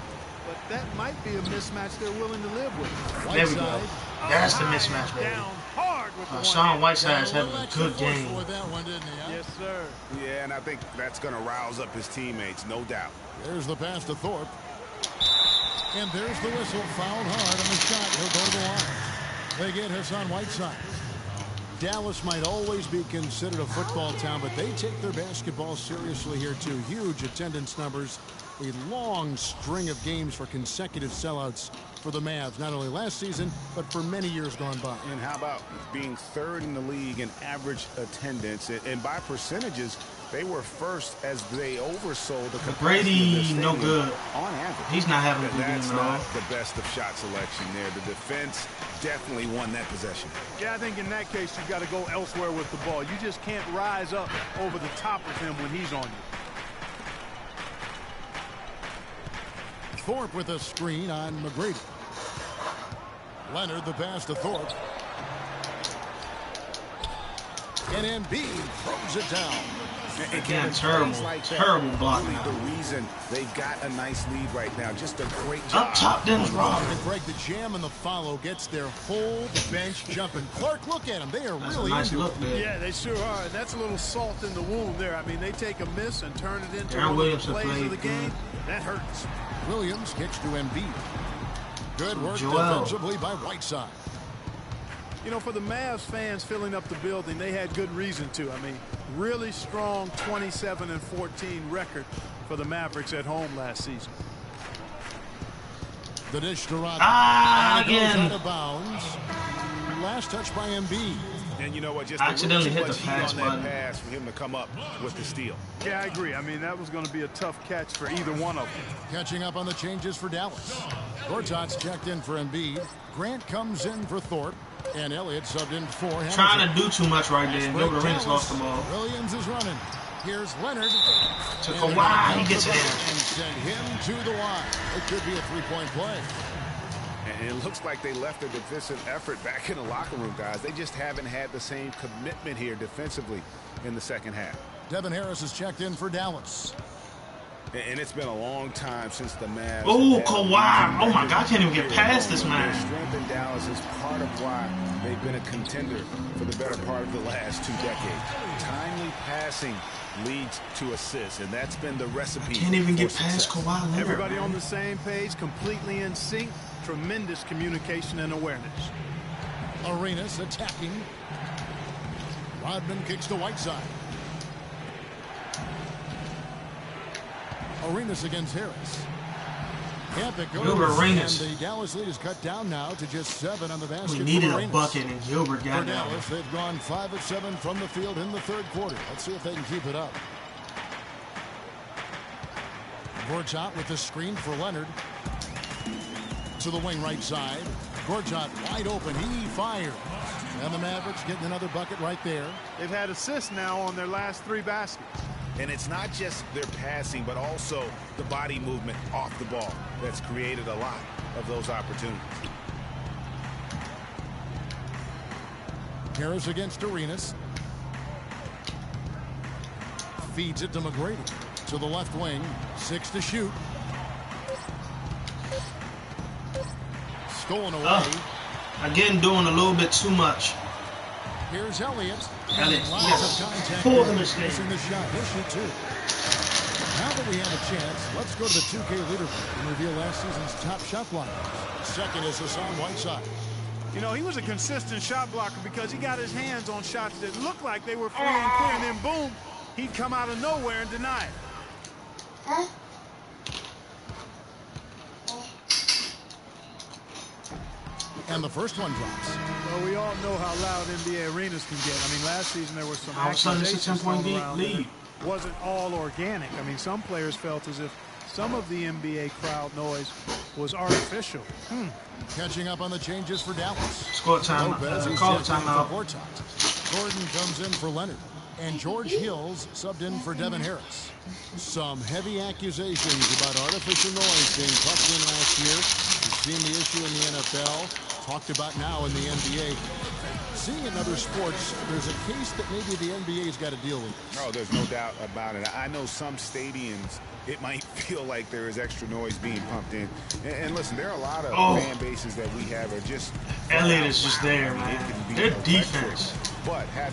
but that might be a mismatch they're willing to live with. There we go. That's the mismatch, baby. Down hard with the Sean Whiteside's having a good game. With that one, didn't he? Yes, sir. Yeah, and I think that's going to rouse up his teammates, no doubt. There's the pass to Thorpe. And there's the whistle. Fouled hard on the shot. He'll go to the line. They get Hassan Whiteside. Dallas might always be considered a football town, but they take their basketball seriously here too. Huge attendance numbers, a long string of games for consecutive sellouts for the Mavs, not only last season, but for many years gone by. And how about being third in the league in average attendance? And by percentages, they were first as they oversold the Brady, no good. On average. He's not having a good game That's at all. not the best of shot selection there. The defense definitely won that possession. Yeah, I think in that case, you've got to go elsewhere with the ball. You just can't rise up over the top of him when he's on you. Thorpe with a screen on McGrady. Leonard the pass to Thorpe. And Embiid throws it down. Again, terrible block now. The reason they've got a nice lead right now. Just a great job. Up top, Dennis Rodman. And Greg, the jam and the follow gets their whole bench jumping. Clark, look at them. They are That's really a nice into look it. there. Yeah, they sure are. And that's a little salt in the wound there. I mean, they take a miss and turn it into Darren one Williams of the plays of the played game. That hurts. Williams kicks to Embiid. Good work Joel. defensively by Whiteside. You know, for the Mavs fans filling up the building, they had good reason to. I mean, really strong 27-14 record for the Mavericks at home last season. The dish to Rodman. Ah, And it goes again. out of bounds. Last touch by Embiid. And you know what? Just Accidentally hit the too much heat pass on that button. pass for him to come up with the steal. Yeah, I agree. I mean, that was going to be a tough catch for either one of them. Catching up on the changes for Dallas. Gortat's checked in for Embiid. Grant comes in for Thorpe. And Elliott subbed in for Hamilton. Trying to do too much right there. With Gilbert Arenas lost the ball. Williams is running. Here's Leonard. To Kawhi, he gets it in. And send him to the line. It could be a three-point play. And it looks like they left their defensive effort back in the locker room, guys. They just haven't had the same commitment here defensively in the second half. Devin Harris is checked in for Dallas. And it's been a long time since the Mavs. Oh, Kawhi. Oh, my God. I can't even get past this man. Their strength in Dallas is part of why they've been a contender for the better part of the last 2 decades. Timely passing leads to assists, and that's been the recipe. Can't even get for past success. Kawhi Leonard. Everybody on the same page, completely in sync. Tremendous communication and awareness. Arenas attacking. Rodman kicks to Whiteside. Arenas against Harris. Camp it goes. Gilbert Arenas. And the Dallas lead is cut down now to just 7 on the basket. We needed for a Arenas. bucket, and Gilbert got For that one. Dallas, they've gone 5 of 7 from the field in the third quarter. Let's see if they can keep it up. Gortat with the screen for Leonard. To the wing right side. Gortat wide open. He fires. And the Mavericks getting another bucket right there. They've had assists now on their last 3 baskets. And it's not just their passing, but also the body movement off the ball that's created a lot of those opportunities. Harris against Arenas. Feeds it to McGrady. To the left wing. 6 to shoot. Stolen away. Again, doing a little bit too much. Here's Elliott. Elliott, Lots yes. of contact. 4 there. mistakes. Missing the shot. He'll shoot 2. Now that we have a chance, let's go to the 2K leaderboard and reveal last season's top shot blockers. Second is Hassan Whiteside. You know, he was a consistent shot blocker because he got his hands on shots that looked like they were free and clear, and then boom, he'd come out of nowhere and deny it. And the first one drops. Well, we all know how loud NBA arenas can get. I mean, last season there were some All of a sudden, it's a accusations 10-point thrown around that lead. it wasn't all organic. I mean, some players felt as if some of the NBA crowd noise was artificial. Catching up on the changes for Dallas. Score time. Lopez, he's Call the checked in timeout. for Gortat. Gordon comes in for Leonard. And George Hills subbed in for Devin Harris. Some heavy accusations about artificial noise being pumped in last year. We've seen the issue in the NFL. Talked about now in the NBA. Seeing in other sports, there's a case that maybe the NBA's got to deal with. No, there's no doubt about it. I know some stadiums, it might feel like there is extra noise being pumped in. And listen, there are a lot of fan bases that we have are just... Elliott is just there, man. Their defense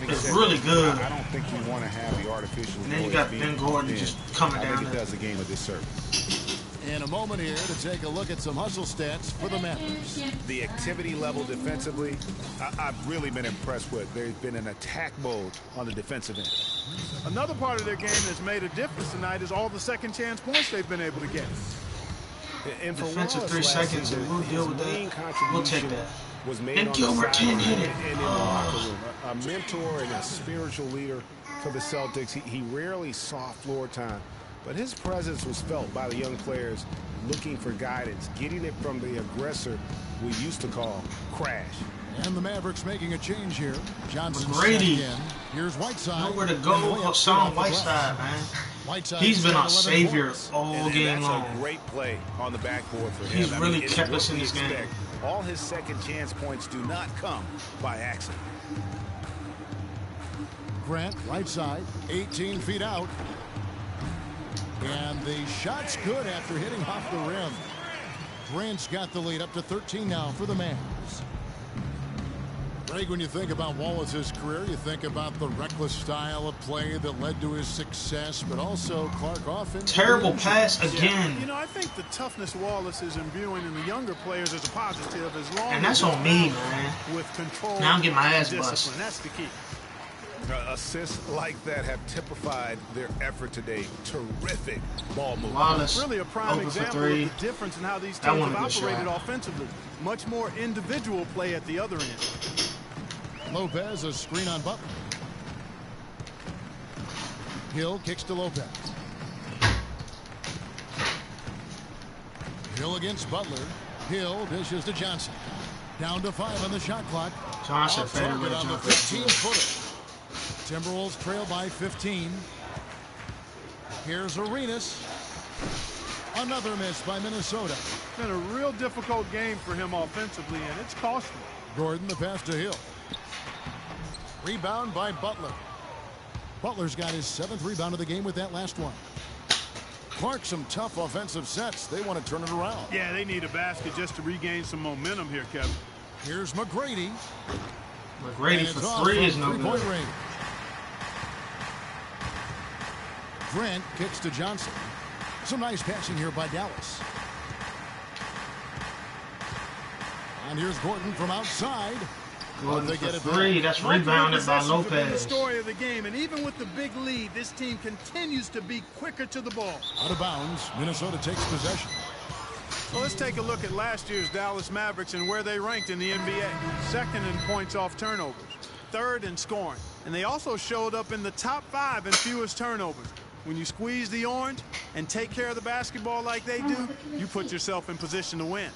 is really good. I don't think you want to have the artificial And then you noise got being Ben Gordon pumped just in. coming I down think it there. does the game a disservice. In a moment here to take a look at some hustle stats for the Mavericks. The activity level defensively, I've really been impressed with. There's been an attack mode on the defensive end. Another part of their game that's made a difference tonight is all the second chance points they've been able to get. And for Defensive Wallace 3 last seconds, season, and we'll deal with his main that. We'll take contribution that. was made And on Gilbert the can't sideline hit it. and in the locker room. A mentor and a spiritual leader for the Celtics. He rarely saw floor time, but his presence was felt by the young players looking for guidance, getting it from the aggressor we used to call Crash. And the Mavericks making a change here. Johnson McGrady. in. Here's Whiteside. Nowhere to go. Hassan Whiteside, man. He's been our savior all game long. That's a great play on the backboard for him. He's really kept us in this game. All his second chance points do not come by accident. Grant, right side, 18 feet out. And the shot's good after hitting off the rim. Grant's got the lead up to 13 now for the Mavs. Greg, when you think about Wallace's career, you think about the reckless style of play that led to his success, but also Clark often. Terrible pass again. You know, I think the toughness Wallace is imbuing in the younger players is a positive as long And as that's on me, man. with control. Now I'm getting my ass and discipline. bust. That's the key. Assists like that have typified their effort today. Terrific ball movement. Wallace, Really a prime over for example 3. of the difference in how these That teams one have a good operated shot. offensively. Much more individual play at the other end. Lopez, a screen on Butler. Hill kicks to Lopez. Hill against Butler. Hill dishes to Johnson. Down to 5 on the shot clock. Johnson Off faded target away, on the Johnson. 15-footer. Timberwolves trail by 15. Here's Arenas. Another miss by Minnesota. It's been a real difficult game for him offensively, and it's costly. Gordon, the pass to Hill. Rebound by Butler. Butler's got his 7th rebound of the game with that last one. Clark, some tough offensive sets. They want to turn it around. Yeah, they need a basket just to regain some momentum here, Kevin. Here's McGrady. McGrady And for it's off 3 from is no three-point good. range. Grant kicks to Johnson. Some nice passing here by Dallas. And here's Gordon from outside. Gordon They for get it 3. That's Multiple rebounded by possessions have been the Lopez. story of the game, and even with the big lead, this team continues to be quicker to the ball. Out of bounds. Minnesota takes possession. So let's take a look at last year's Dallas Mavericks and where they ranked in the NBA. 2nd in points off turnovers, 3rd in scoring, and they also showed up in the top 5 in fewest turnovers. When you squeeze the orange and take care of the basketball like they do, you put yourself in position to win.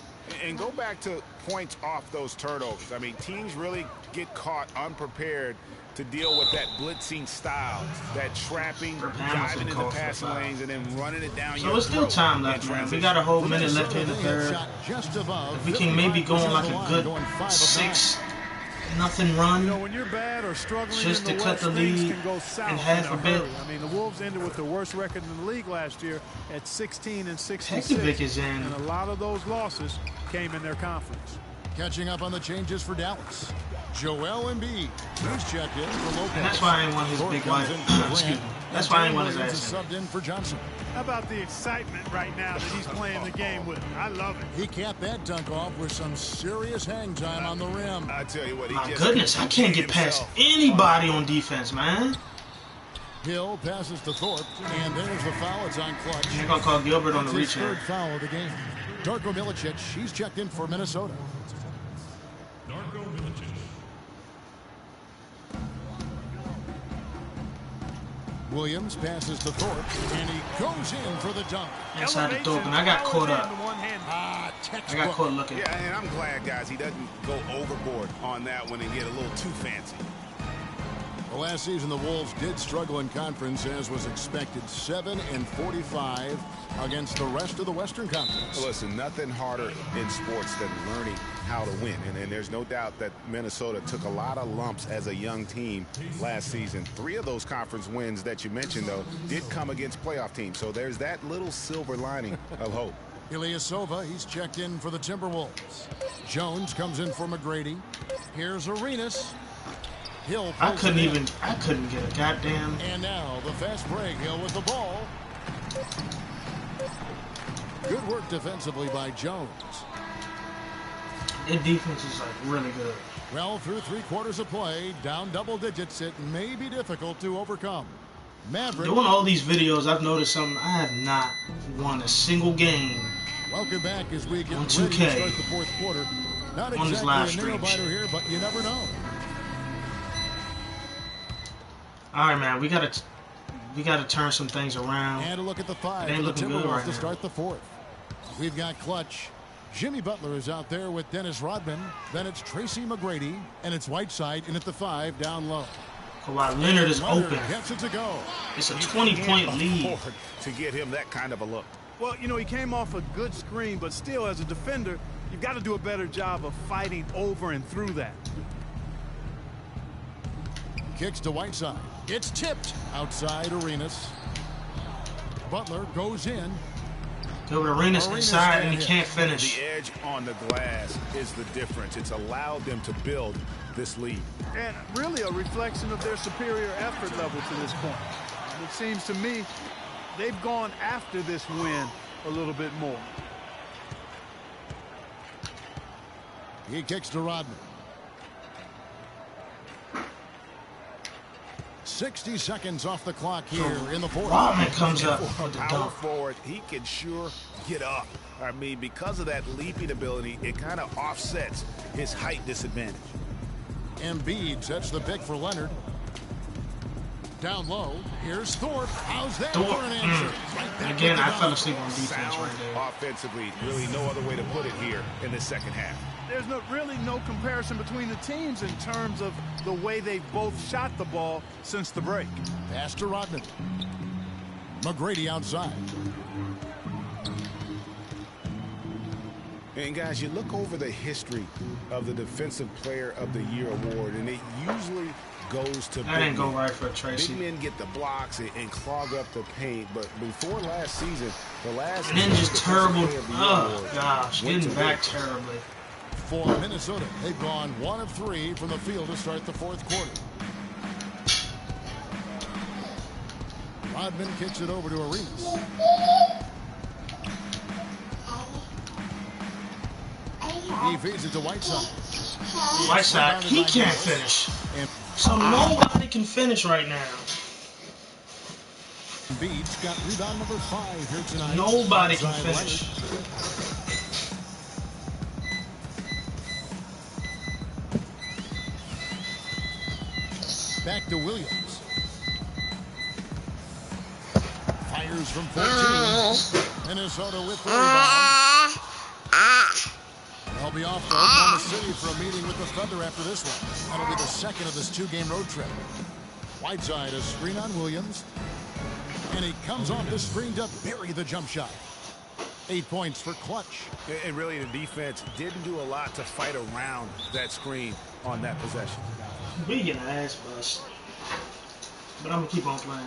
And go back to points off those turnovers. I mean, teams really get caught unprepared to deal with that blitzing style, that trapping, diving into passing lanes, and then running it down your So it's still throat time in left, man. We transition. got a whole minute left here in the third. Just above. If we can maybe go on like a good 6-0 run, You know, when you're bad or struggling just in to the cut West, the things lead can go south in half in a bit. hurry. I mean, the Wolves ended with the worst record in the league last year at 16-66. Pekovic is in. And a lot of those losses came in their conference. Catching up on the changes for Dallas. Joel Embiid. He's checked in for Lopez. And that's why I ain't want his big wife. Excuse me. That's why I ain't want his ass in. Subbed in for Johnson. How about the excitement right now that he's playing the game with? I love it. He capped that dunk off with some serious hang time on the rim. I tell you what, he My just goodness, I can't get past anybody on defense, man. Hill passes to Thorpe, and there's the foul. It's on Clutch. They're gonna call Gilbert on the That's his reach here. 3rd foul of the game. Darko Milicic, he's checked in for Minnesota. Williams passes to Thorpe, and he goes in for the dunk. Inside the Thorpe, and I got caught up. Ah, I got caught looking. Yeah, and I'm glad, guys, he doesn't go overboard on that one and get a little too fancy. Well, last season, the Wolves did struggle in conference, as was expected. 7-45 against the rest of the Western Conference. Well, listen, nothing harder in sports than learning how to win. And there's no doubt that Minnesota took a lot of lumps as a young team last season. 3 of those conference wins that you mentioned, though, did come against playoff teams. So there's that little silver lining of hope. Ilyasova, he's checked in for the Timberwolves. Jones comes in for McGrady. Here's Arenas. Hill. I couldn't get a goddamn. And now the fast break. Hill with the ball. Good work defensively by Jones. Their defense is like really good. Well, through 3 quarters of play, down double digits, it may be difficult to overcome. Maverick. Doing all these videos, I've noticed something. I have not won a single game. Welcome back as we get on ready 2K. To start the 4th quarter. Not on this live exactly a stream. nail-biter here, but you never know. All right, man, we gotta turn some things around. And a look at the 5 it ain't for the looking good Timberwolves right to now. start the 4th. We've got clutch. Jimmy Butler is out there with Dennis Rodman. Then it's Tracy McGrady, and it's Whiteside in at the 5 down low. Kawhi Leonard is open. Gets it to go. It's a 20-point lead. To get him that kind of a look. Well, you know, he came off a good screen, but still, as a defender, you've got to do a better job of fighting over and through that. Kicks to Whiteside. It's tipped outside Arenas. Butler goes in. Go to Arenas inside, and he can't finish. The edge on the glass is the difference. It's allowed them to build this lead. And really a reflection of their superior effort level to this point. It seems to me they've gone after this win a little bit more. He kicks to Rodman. 60 seconds off the clock here in the 4th. Rodman comes up For with the power dunk. forward, he can sure get up. I mean, because of that leaping ability, it kind of offsets his height disadvantage. Embiid sets the pick for Leonard. Down low, here's Thorpe. How's that Thorpe. for an answer? Right back Again, with the I fell dunk. asleep on defense Sound right there. offensively, really no other way to put it here in the second half. There's really no comparison between the teams in terms of the way they've both shot the ball since the break. Pass to Rodman. McGrady outside. And guys, you look over the history of the Defensive Player of the Year award, and it usually goes to That didn't go right for Tracy. Big men get the blocks and clog up the paint, but before last season, the last And then just Defensive terrible. Player of the Year Oh, award gosh. went Getting to back Wick. terribly. For Minnesota, they've gone 1 of 3 from the field to start the 4th quarter. Rodman kicks it over to Arenas. He feeds it to Whiteside. Whiteside, he can't finish. So nobody can finish right now. Embiid's got rebound number 5 here tonight. Nobody can Outside finish. Leonard. Back to Williams. Fires from 14. Minnesota with the rebound. They'll be off to Oklahoma City for a meeting with the Thunder after this one. That'll be the second of this 2-game road trip. Whiteside a screen on Williams. And he comes off the screen to bury the jump shot. 8 points for clutch. And really, the defense didn't do a lot to fight around that screen on that possession. We get an ass bust. But I'm going to keep on playing.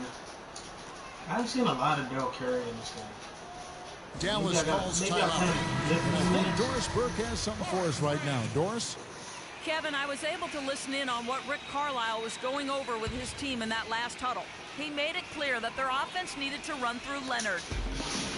I've seen a lot of Daryl Carey in this game. Dallas calls timeout. I think Doris Burke has something for us right now. Doris? Kevin, I was able to listen in on what Rick Carlisle was going over with his team in that last huddle. He made it clear that their offense needed to run through Leonard.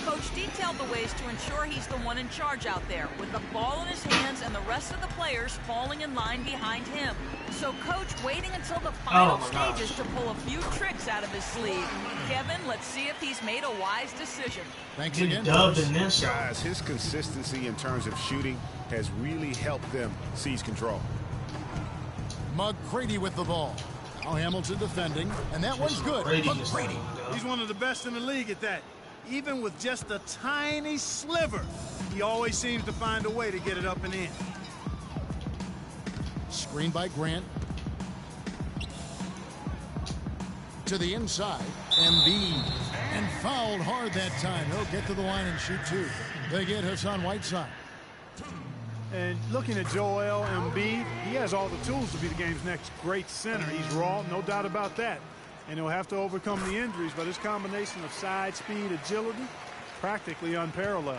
Coach detailed the ways to ensure he's the one in charge out there, with the ball in his hands and the rest of the players falling in line behind him. So Coach waiting until the final stages to pull a few tricks out of his sleeve. Kevin, let's see if he's made a wise decision. Thanks again, dubbed in this. Guys, his consistency in terms of shooting has really helped them seize control. McGrady with the ball. Now Hamilton defending, and that one's good. McGrady. He's one of the best in the league at that. Even with just a tiny sliver, he always seems to find a way to get it up and in. Screen by Grant. To the inside. Embiid. And fouled hard that time. He'll get to the line and shoot 2. They get Hassan Whiteside. And looking at Joel Embiid, he has all the tools to be the game's next great center. He's raw, no doubt about that. And he'll have to overcome the injuries, but his combination of size, speed, agility, practically unparalleled.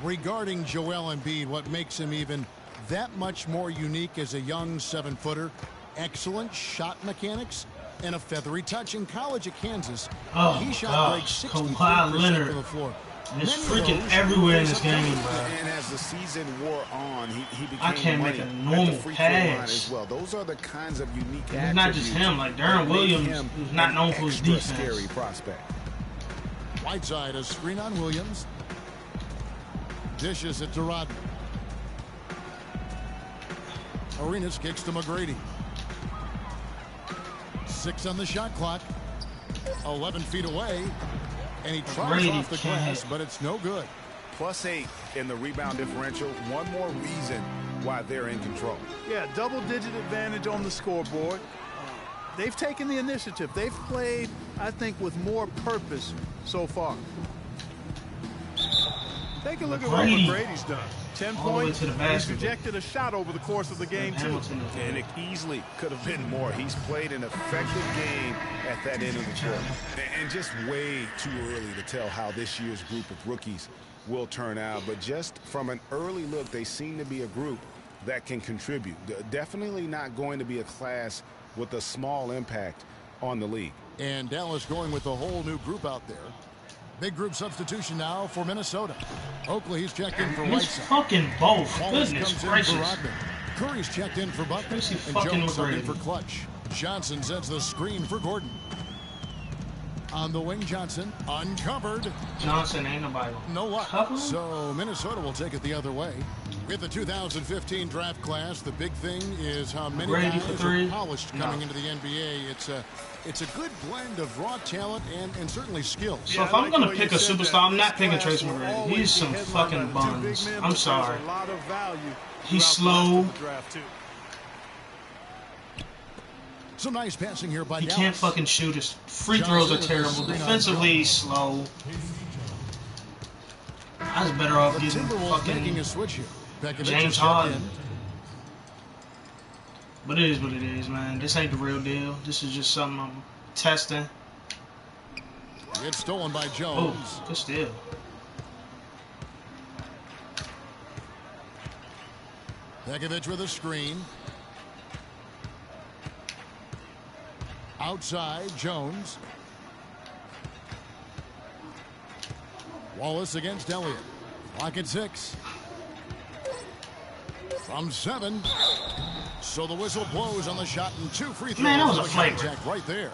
Regarding Joel Embiid, what makes him even that much more unique as a young 7-footer, excellent shot mechanics, and a feathery touch. In college at Kansas, he shot like 63% from the floor. It's freaking everywhere in this game, bro. And as the season wore on, he became I can't make a money normal at the free throw line pass. as well. Those are the kinds of unique attributes. It's not just him. Like Darren Williams, who's not known for his defense. Scary prospect. Whiteside, a screen on Williams. Dishes it to Rodman. Arenas kicks to McGrady. 6 on the shot clock. 11 feet away. And he tries off the glass, but it's no good. +8 in the rebound differential. One more reason why they're in control. Yeah, double-digit advantage on the scoreboard. They've taken the initiative. They've played, I think, with more purpose so far. Take a look at what McGrady's done. 10 points. He's rejected a shot over the course of the game, too. And it easily could have been more. He's played an effective game at that end of the court. And just way too early to tell how this year's group of rookies will turn out. But just from an early look, they seem to be a group that can contribute. Definitely not going to be a class with a small impact on the league. And Dallas going with a whole new group out there. Big group substitution now for Minnesota. Oakley, he's checked in for Whiteside. Fucking both. Wallace Goodness comes gracious. in for Rodman. Curry's checked in for Butler. And Jones subbed in for Clutch. Johnson sends the screen for Gordon. On the wing, Johnson uncovered. Johnson ain't nobody. No luck. So Minnesota will take it the other way. With the 2015 draft class, the big thing is how many guys are polished coming into the NBA. It's a good blend of raw talent and certainly skills. So if I'm gonna pick a superstar, I'm not picking Tracy McGrady. He's some fucking buns. I'm sorry. He's slow. Some nice passing here by Dallas. He can't fucking shoot. His free throws are terrible. Defensively, he's slow. I was better off getting fucking a switch here. James Harden. But it is what it is, man. This ain't the real deal. This is just something I'm testing. It's stolen by Jones. Oh, good steal. Pekovic with a screen. Outside, Jones. Wallace against Elliott. Clock at 6. From 7. So the whistle blows on the shot and 2 free throws. Man, that was a flagrant. Right there.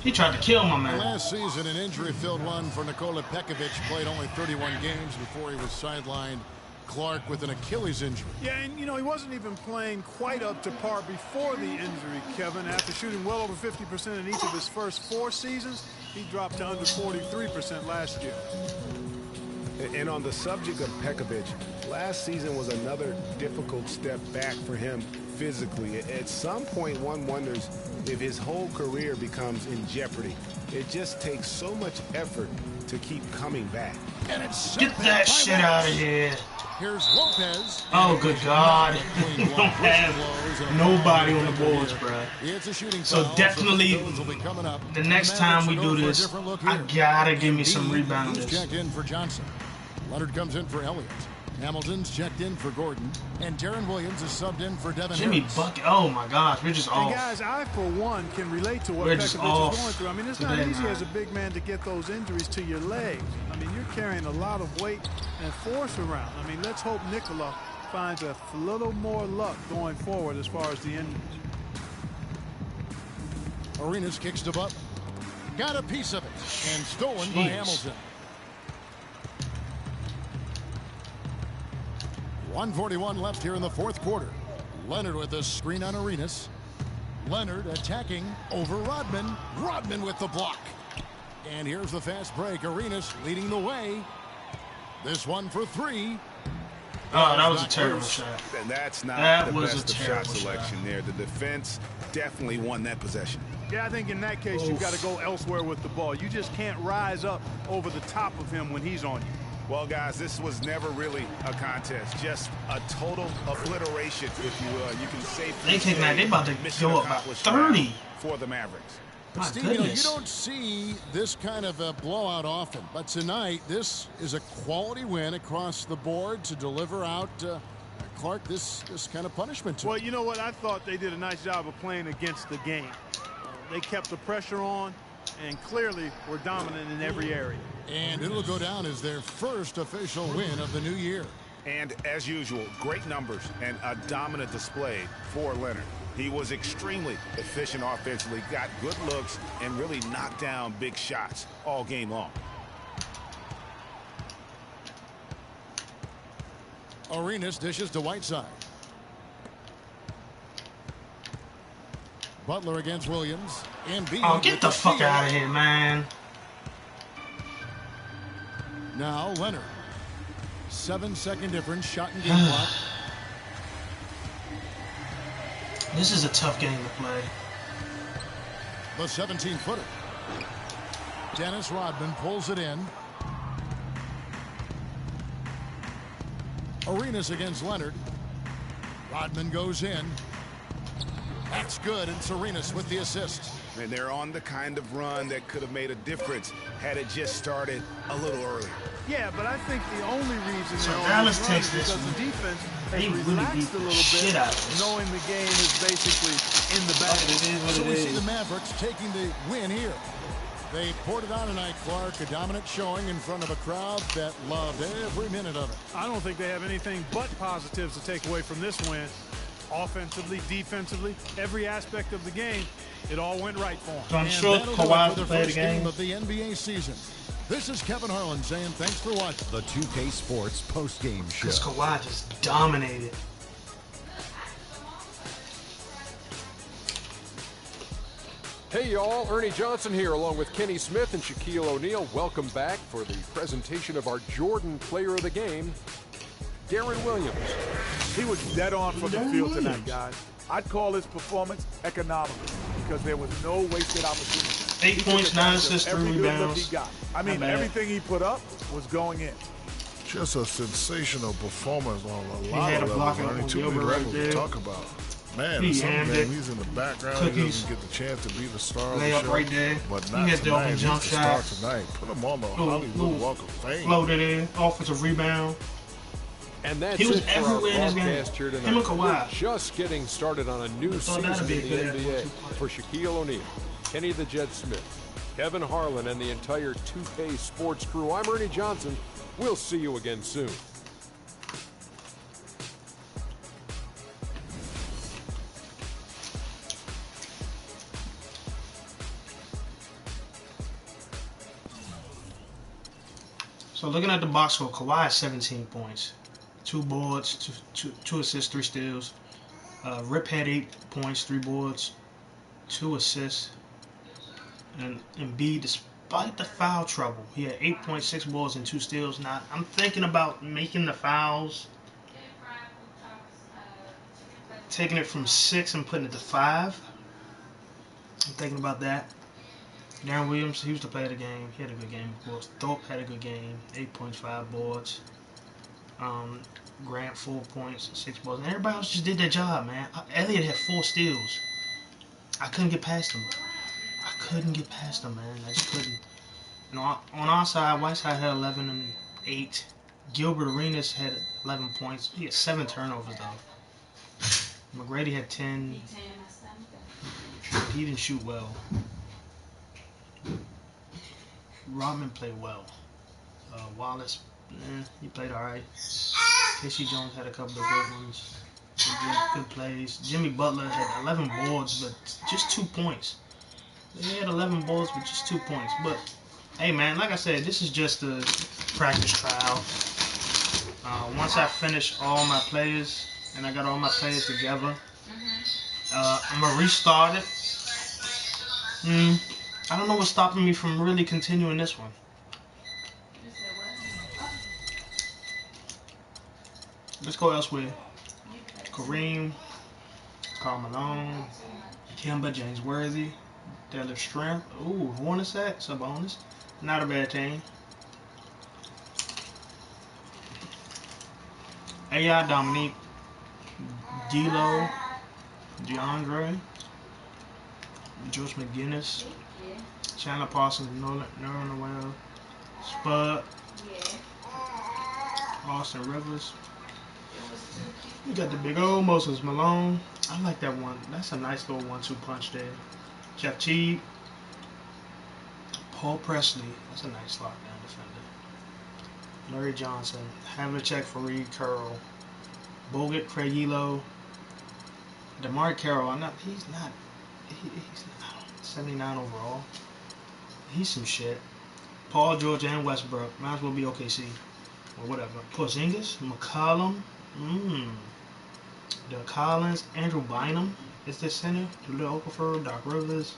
He tried to kill my man. Last season, an injury-filled one for Nikola Pekovic. Played only 31 games before he was sidelined. Clark with an Achilles injury. Yeah, and you know, he wasn't even playing quite up to par before the injury, Kevin. After shooting well over 50% in each of his first 4 seasons, he dropped to under 43% last year. And on the subject of Pekovic, last season was another difficult step back for him physically. At some point, one wonders if his whole career becomes in jeopardy. It just takes so much effort to keep coming back. And it's get that shit out of here. Here's Lopez. Oh, good God. We don't have nobody on the boards, bro. It's a shooting so foul, definitely, so the next time we do this, I gotta give me some rebounders. Checked in for Johnson. Leonard comes in for Elliott. Hamilton's checked in for Gordon. And Darren Williams is subbed in for Devin Jimmy Harris. Bucket. Oh, my gosh. We're just off. And guys, I, for one, can relate to what Pekovic is going through. I mean, it's not easy as a big man to get those injuries to your legs. I mean, you're carrying a lot of weight and force around. I mean, let's hope Nikola finds a little more luck going forward as far as the injuries. Arenas kicks to Butler. Got a piece of it. And stolen by Hamilton. 1:41 left here in the 4th quarter. Leonard with a screen on Arenas. Leonard attacking over Rodman. Rodman with the block. And here's the fast break. Arenas leading the way. This one for 3. Oh, that was a terrible shot. And that's not that the was best a of shot selection there. The defense definitely won that possession. Yeah, I think in that case, you've got to go elsewhere with the ball. You just can't rise up over the top of him when he's on you. Well, guys, this was never really a contest. Just a total obliteration, if you will. You can safely say they about to go up by 30 for the Mavericks. But Steve, you don't see this kind of a blowout often. But tonight, this is a quality win across the board to deliver out Clark this kind of punishment to him. Well, you know what? I thought they did a nice job of playing against the game. They kept the pressure on. and clearly were dominant in every area. And it'll go down as their first official win of the new year. And as usual, great numbers and a dominant display for Leonard. He was extremely efficient offensively, got good looks, and really knocked down big shots all game long. Arenas dishes to Whiteside. Butler against Williams. Embiid. Oh, get the fuck out of here, man. Now Leonard. 7-second difference, shot and game clock. This is a tough game to play. The 17-footer. Dennis Rodman pulls it in. Arenas against Leonard. Rodman goes in. That's good, and Arenas with the assist. And they're on the kind of run that could have made a difference had it just started a little earlier. Yeah, but I think the only reason So they're on Dallas this run takes is this because one. the defense They has really relaxed beat a the little shit bit, out of us. knowing the game is basically in the bag. So we see the Mavericks taking the win here. They poured it on tonight, Clark. A dominant showing in front of a crowd that loved every minute of it. I don't think they have anything but positives to take away from this win. Offensively, defensively, every aspect of the game, it all went right for them. So I'm sure Kawhi will play the game. Of the NBA season. This is Kevin Harlan saying thanks for watching The 2K Sports post-game show. Because Kawhi just dominated. Hey y'all, Ernie Johnson here along with Kenny Smith and Shaquille O'Neal. Welcome back for the presentation of our Jordan Player of the Game, Darren Williams. He was dead on from the field tonight, guys. I'd call his performance economical because there was no wasted opportunity. 8 points, 9 assists, 3 Every good look rebounds. he got. I mean, everything he put up was going in. Just a sensational performance on a lot had of a levels. block Only on too many Gilbert right levels to there. talk about. Man, He in some hammed game, it. he's in the background. He Cookies. doesn't get the chance to be the star of the Layup show. right there. But He not had the tonight. open He's jump the star shot. tonight. Put him on the Little Hollywood Walk of Fame. Floated in, offensive rebound. And that's He was it for our everywhere in this game. broadcast here tonight. Him and Kawhi. We're just getting started on a new thought that'd season be in a the good NBA. one-two For Shaquille O'Neal, Kenny the Jet Smith, Kevin Harlan, and the entire 2K Sports crew, I'm Ernie Johnson. We'll see you again soon. So looking at the box score, Kawhi has 17 points, 2 boards, two assists, 3 steals. Rip had 8 points, 3 boards, 2 assists. And Embiid, despite the foul trouble, he had 8.6 boards and 2 steals. Now I'm thinking about making the fouls, taking it from 6 and putting it to 5. I'm thinking about that. Darren Williams, he was the player of the game. He had a good game, of course. Thorpe had a good game, 8.5 boards. Grant, 4 points, 6 boards. And everybody else just did their job, man. Elliott had 4 steals. I couldn't get past him. Man. I just couldn't. You know, on our side, Whiteside had 11 and 8. Gilbert Arenas had 11 points. He had 7 turnovers, though. McGrady had 10. He didn't shoot well. Rodman played well. Wallace, he played all right. Casey Jones had a couple of good ones. Good plays. Jimmy Butler had 11 boards, but just 2 points. He had 11 boards, but just 2 points. But, hey, man, like I said, this is just a practice trial. Once I finish all my players, and I got all my players together, I'm going to restart it. I don't know what's stopping me from really continuing this one. Let's go elsewhere. Kareem, Karl Malone, Kemba, James Worthy, Deadlift Strength. Ooh, Hornacek, Sabonis. Not a bad team. AI, Dominique, D'Lo, DeAndre, Josh McGinnis, Chandler Parsons, Nolan Noel, Spud, Austin Rivers. You got the big old Moses Malone. I like that one. That's a nice little 1-2 punch there. Jeff Teague, Paul Presley. That's a nice lockdown defender. Larry Johnson. Havlicek, Fareed, Curl. Bogut, Craig Elo. DeMar Carroll. He's not 79 overall. He's some shit. Paul George and Westbrook. Might as well be OKC. Or whatever. Porzingis, McCollum. Doug Collins. Andrew Bynum is the center. Julio Okafor. Doc Rivers.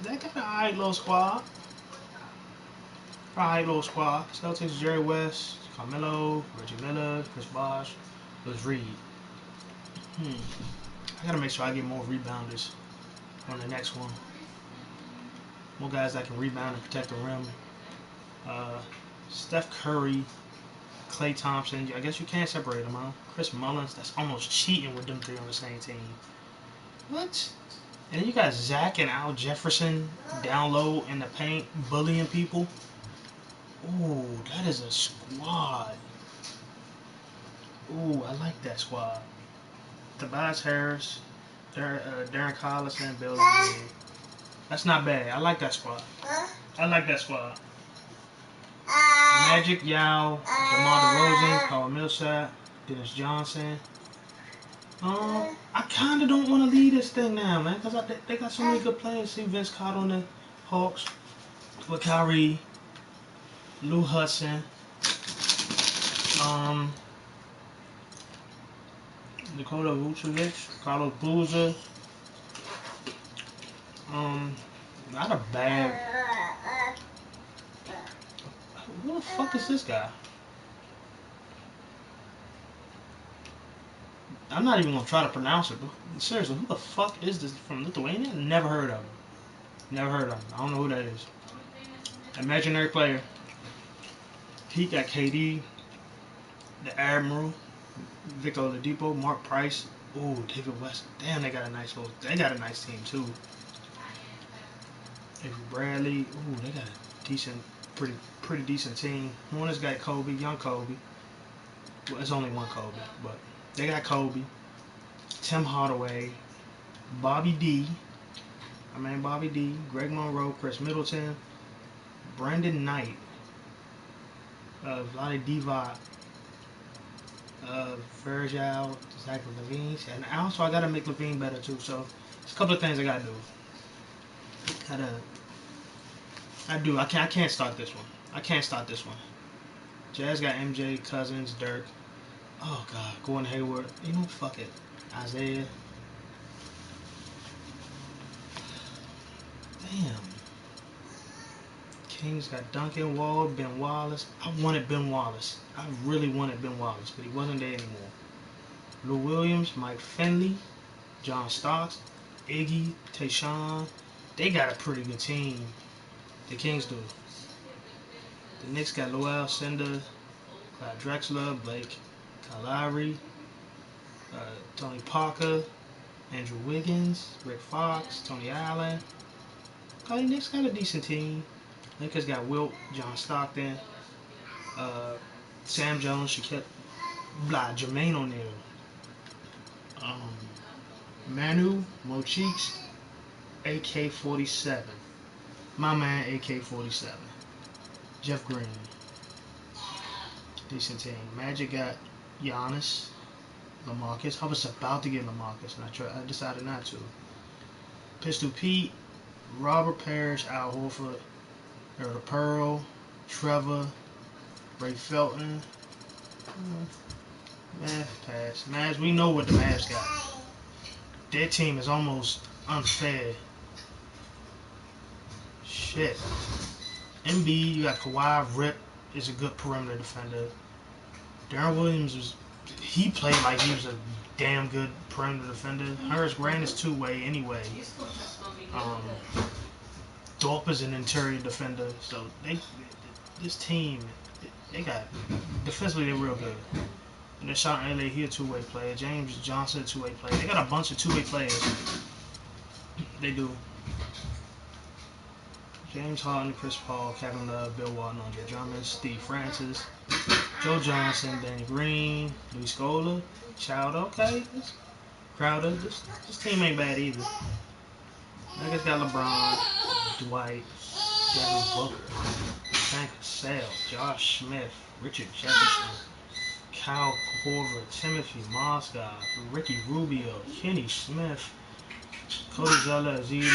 They got an alright little squad. Celtics, Jerry West, Carmelo, Reggie Miller, Chris Bosh, Liz Reed. I gotta make sure I get more rebounders on the next one. More guys that can rebound and protect the rim. Steph Curry, Klay Thompson. I guess you can't separate them, huh? Chris Mullins. That's almost cheating with them three on the same team. What? And then you got Zach and Al Jefferson down low in the paint, bullying people. Ooh, that is a squad. Ooh, I like that squad. Tobias Harris, Darren Collison, Bill Lee. That's not bad. I like that squad. Magic, Yao, DeMar DeRozan, Carl Millsap, Dennis Johnson. I kind of don't want to lead this thing now, man, because they got so many good players. See Vince Carter on the Hawks with Kyrie, Lou Hudson, Nikola Vucevic, Carlos Boozer. Not a bad. Who the fuck is this guy? I'm not even gonna try to pronounce it, but seriously, who the fuck is this from Lithuania? Never heard of him. I don't know who that is. Imaginary player. He got KD, the Admiral, Victor Oladipo, Mark Price. Ooh, David West. Damn, they got a nice team too. Avery Bradley. Ooh, they got a decent, pretty decent team. One is got Kobe, young Kobe. Well, it's only one Kobe, but they got Kobe, Tim Hardaway, Bobby D, Greg Monroe, Chris Middleton, Brandon Knight, Vlade Divac, Virgil, Zach Levine, and also I gotta make Levine better too. So there's a couple of things I gotta do. I can't start this one. Jazz got MJ, Cousins, Dirk. Oh God, Gordon Hayward. You know, fuck it. Isaiah. Damn. Kings got Duncan, Wall, Ben Wallace. I wanted Ben Wallace. I really wanted Ben Wallace, but he wasn't there anymore. Lou Williams, Mike Finley, John Starks, Iggy, Tayshaun. They got a pretty good team. The Kings do. The Knicks got Lowell, Cinder, Clyde Drexler, Blake Kyle Lowry, Tony Parker, Andrew Wiggins, Rick Fox, Tony Allen. The Knicks got a decent team. Lakers got Wilt, John Stockton, Sam Jones, Jermaine O'Neal, Manu, Mo Cheeks, AK-47. My man, AK-47. Jeff Green. Decent team. Magic got Giannis, LaMarcus. I was about to get LaMarcus, and I decided not to. Pistol Pete, Robert Parrish, Al Horford, Erda Pearl, Trevor, Ray Felton. Pass. Mavs, we know what the Mavs got. Their team is almost unfair. Shit. Embiid, you got Kawhi. Rip is a good perimeter defender. Darren Williams he played like he was a damn good perimeter defender. Horace Grant is two-way anyway. Thorpe is an interior defender. So this team, they got defensively they're real good. And Deshaun Elliott, he a two-way player. James Johnson, a two-way player. They got a bunch of two-way players. They do. James Harden, Chris Paul, Kevin Love, Bill Walton, Andre Drummond, Steve Francis, Joe Johnson, Danny Green, Luis Scola, Child. Okay, Crowder. This team ain't bad either. Niggas got LeBron. Dwight, Devin Booker, Frank Cassell, Josh Smith, Richard Jefferson, Kyle Korver, Timothy Mozgov, Ricky Rubio, Kenny Smith, Cody Zeller, Azizi.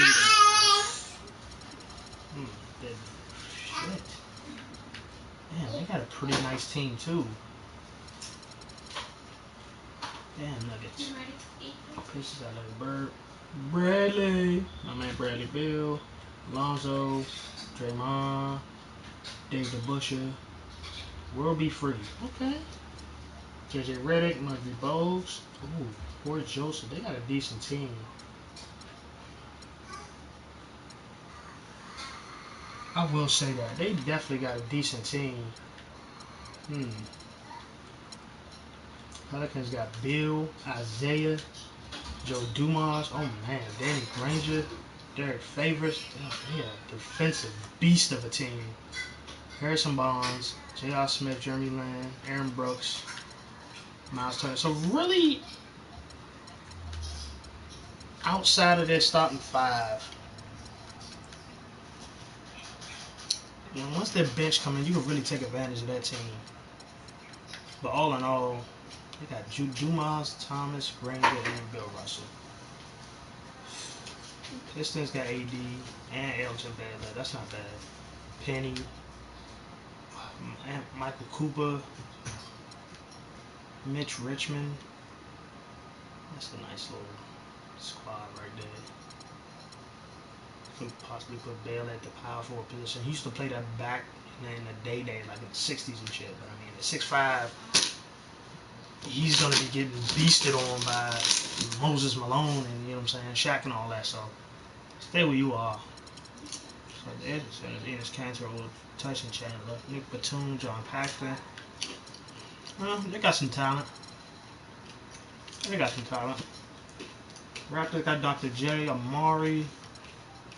Shit. Man, they got a pretty nice team too. Damn Nuggets. Pieces I like Bird. Bradley. My man Bradley Beal. Alonzo. Draymond. David Busher. World Be Free. Okay. JJ Redick. Muggsy Bogues. Ooh. Corey Joseph. They got a decent team. I will say that. They definitely got a decent team. Pelicans got Bill, Isaiah, Joe Dumas. Oh man, Danny Granger, Derek Favors. Yeah, defensive beast of a team. Harrison Barnes, J.R. Smith, Jeremy Lamb, Aaron Brooks, Miles Turner. So really, outside of their starting five, once their bench come in, you can really take advantage of that team. But all in all, they got Dumas, Thomas, Granger, and Bill Russell. Pistons got AD and Elgin Baylor. That's not bad. Penny, Michael Cooper, Mitch Richmond. That's a nice little squad right there. Could possibly put Baylor at the power forward position. He used to play that back in the day, like in the 60s and shit. But I mean, at 6'5", he's going to be getting beasted on by Moses Malone and, you know what I'm saying, Shaq and all that. So stay where you are. So the edges are Enes Kanter, Tyson Chandler, Nick Batum, John Paxson. Well, they got some talent. Raptors got Dr. J, Amari,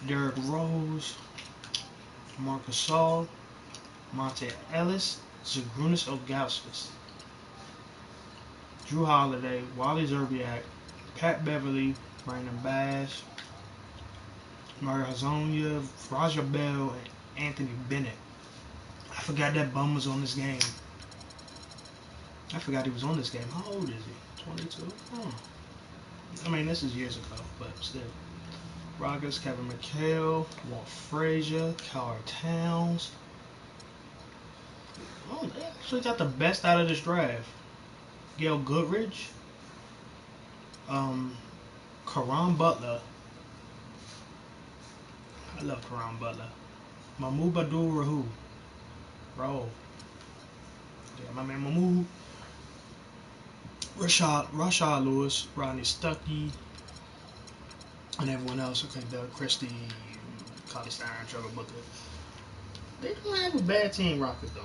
Derrick Rose, Marc Gasol, Monte Ellis, Zydrunas Ilgauskas, Drew Holiday, Wally Zerbiak, Pat Beverly, Brandon Bass, Mario Hezonja, Raja Bell, and Anthony Bennett. I forgot that bum was on this game. How old is he? 22? Oh. I mean, this is years ago, but still. Rockets, Kevin McHale, Walt Frazier, Carl Towns. Oh, they actually got the best out of this draft. Gail Goodrich, Caron Butler. I love Caron Butler. Mahmoud Abdul Rahul. Yeah, my man Mahmoud. Rashad Lewis, Rodney Stuckey, and everyone else. Okay, Doug Christie, Carly Stein, Trevor Booker. They don't have a bad team, Rockets though.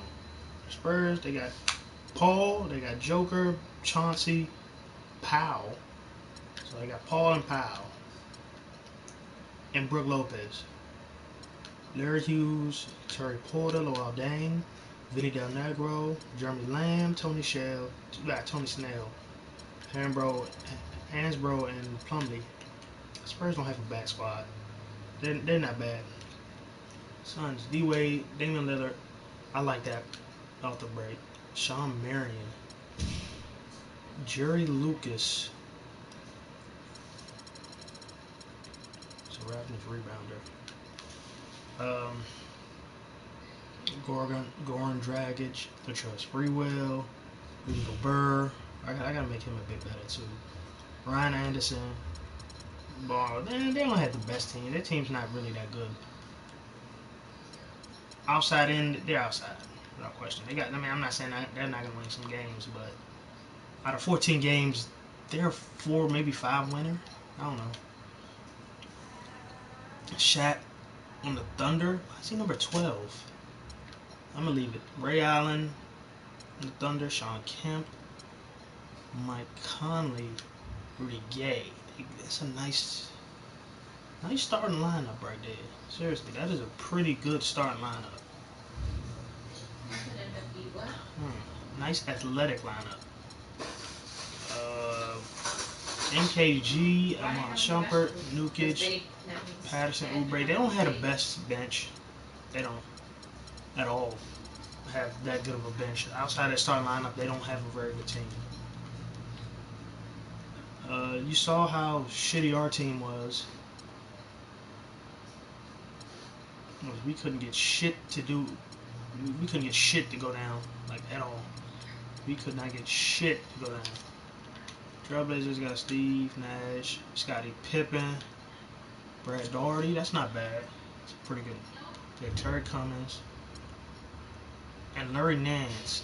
Spurs, they got Paul, they got Joker, Chauncey, Powell. So they got Paul and Powell. And Brook Lopez. Larry Hughes, Terry Porter, Lowell Dang, Vinny Del Negro, Jeremy Lamb, Tony Snell, Hansbrough, and Plumlee. Spurs don't have a bad squad. They're not bad. Suns, D-Wade, Damian Lillard. I like that off the break. Sean Marion. Jerry Lucas. It's a Raptors rebounder. Goran Dragic, Latrell Sprewell, Rudy Gobert. I gotta make him a bit better too. Ryan Anderson, Ball. They don't have the best team. Their team's not really that good. Outside in, they're outside, without question. I'm not saying they're not gonna win some games, but out of 14 games, they're 4, maybe 5 winner. I don't know. Shaq on the Thunder. I see number 12. I'm going to leave it. Ray Allen on the Thunder. Sean Kemp. Mike Conley. Rudy Gay. That's a nice starting lineup right there. Seriously, that is a pretty good starting lineup. Nice athletic lineup. MKG, Amon Shumpert, Nukic, Patterson, Oubre. They don't have the best bench. They don't at all have that good of a bench. Outside that starting lineup, they don't have a very good team. You saw how shitty our team was. We couldn't get shit to do. We couldn't get shit to go down, like, at all. We could not get shit to go down. Trailblazers got Steve Nash, Scottie Pippen, Brad Daugherty. That's not bad. It's pretty good. They have Terry Cummings and Larry Nance.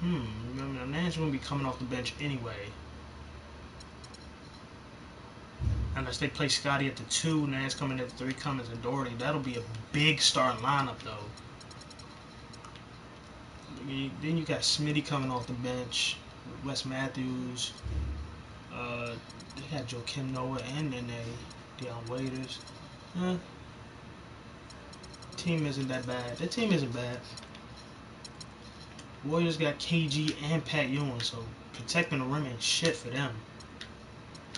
Remember, Nance won't be coming off the bench anyway. Unless they play Scottie at the 2, Nance coming at the 3, Cummings and Daugherty. That'll be a big starting lineup, though. Then you got Smitty coming off the bench, Wes Matthews. They got Joakim Noah and Nene, Deion Waiters. Team isn't that bad. That team isn't bad. Warriors got KG and Pat Ewing, so protecting the rim ain't shit for them.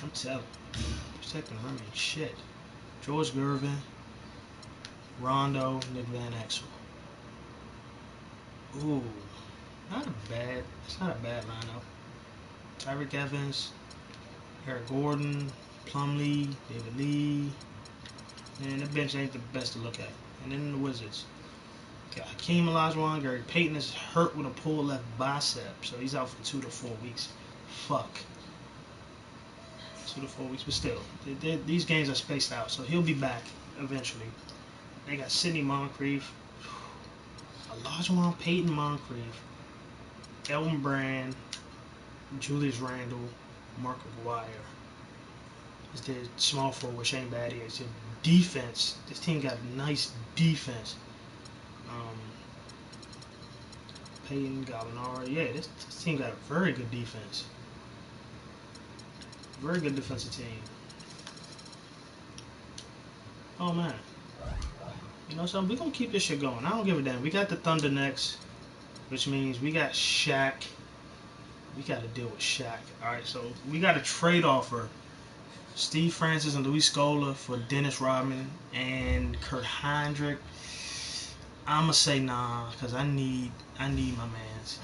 I'm telling you. Protecting the rim ain't shit. George Gervin, Rondo, Nick Van Exel. Ooh, it's not a bad lineup. Tyreek Evans, Eric Gordon, Plumlee, David Lee. Man, the bench ain't the best to look at. And then the Wizards. Got Hakeem Olajuwon. Gary Payton is hurt with a pulled left bicep, so he's out for 2 to 4 weeks. Fuck. 2 to 4 weeks, but still, these games are spaced out, so he'll be back eventually. They got Sidney Moncrief, Olajuwon, Payton, Moncrief, Elton Brand, Julius Randle, Mark Aguirre. It's the small forward Shane Battier. It's the defense. This team got nice defense. Payton, Gallinari. Yeah, this team got a very good defense. Very good defensive team. Oh, man. You know something? We're going to keep this shit going. I don't give a damn. We got the Thunder next, which means we got Shaq. We got to deal with Shaq. All right, so we got a trade offer. Steve Francis and Luis Scola for Dennis Rodman and Kurt Heinrich. I'm going to say nah, because I need my mans.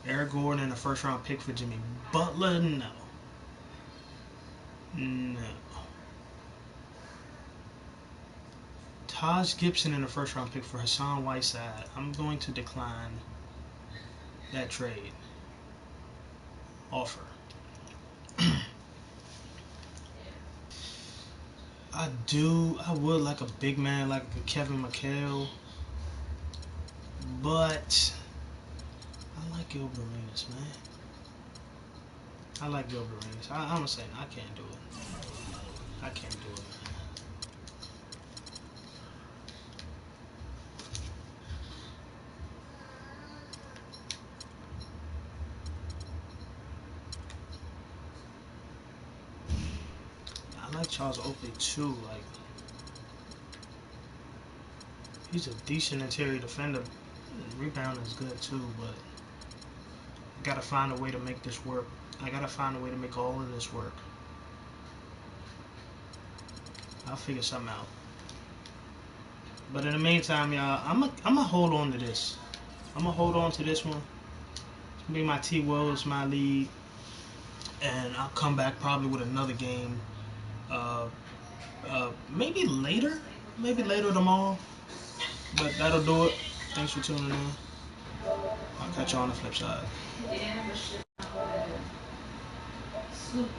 Eric Gordon and a first-round pick for Jimmy Butler? No. No. Taj Gibson and a first-round pick for Hassan Whiteside. I'm going to decline that trade offer. I would like a big man like a Kevin McHale, but I like Gilbert Arenas, man. I like Gilbert Arenas. I'm gonna say I can't do it. I can't do it, man. I like Charles Oakley too. Like, he's a decent interior defender. Rebound is good too, but I gotta find a way to make this work. I gotta find a way to make all of this work. I'll figure something out. But in the meantime, y'all, I'm gonna hold on to this. I'm gonna hold on to this one. It's gonna be my T Wolves, my lead, and I'll come back probably with another game. Maybe later tomorrow. But that'll do it. Thanks for tuning in. I'll catch you on the flip side.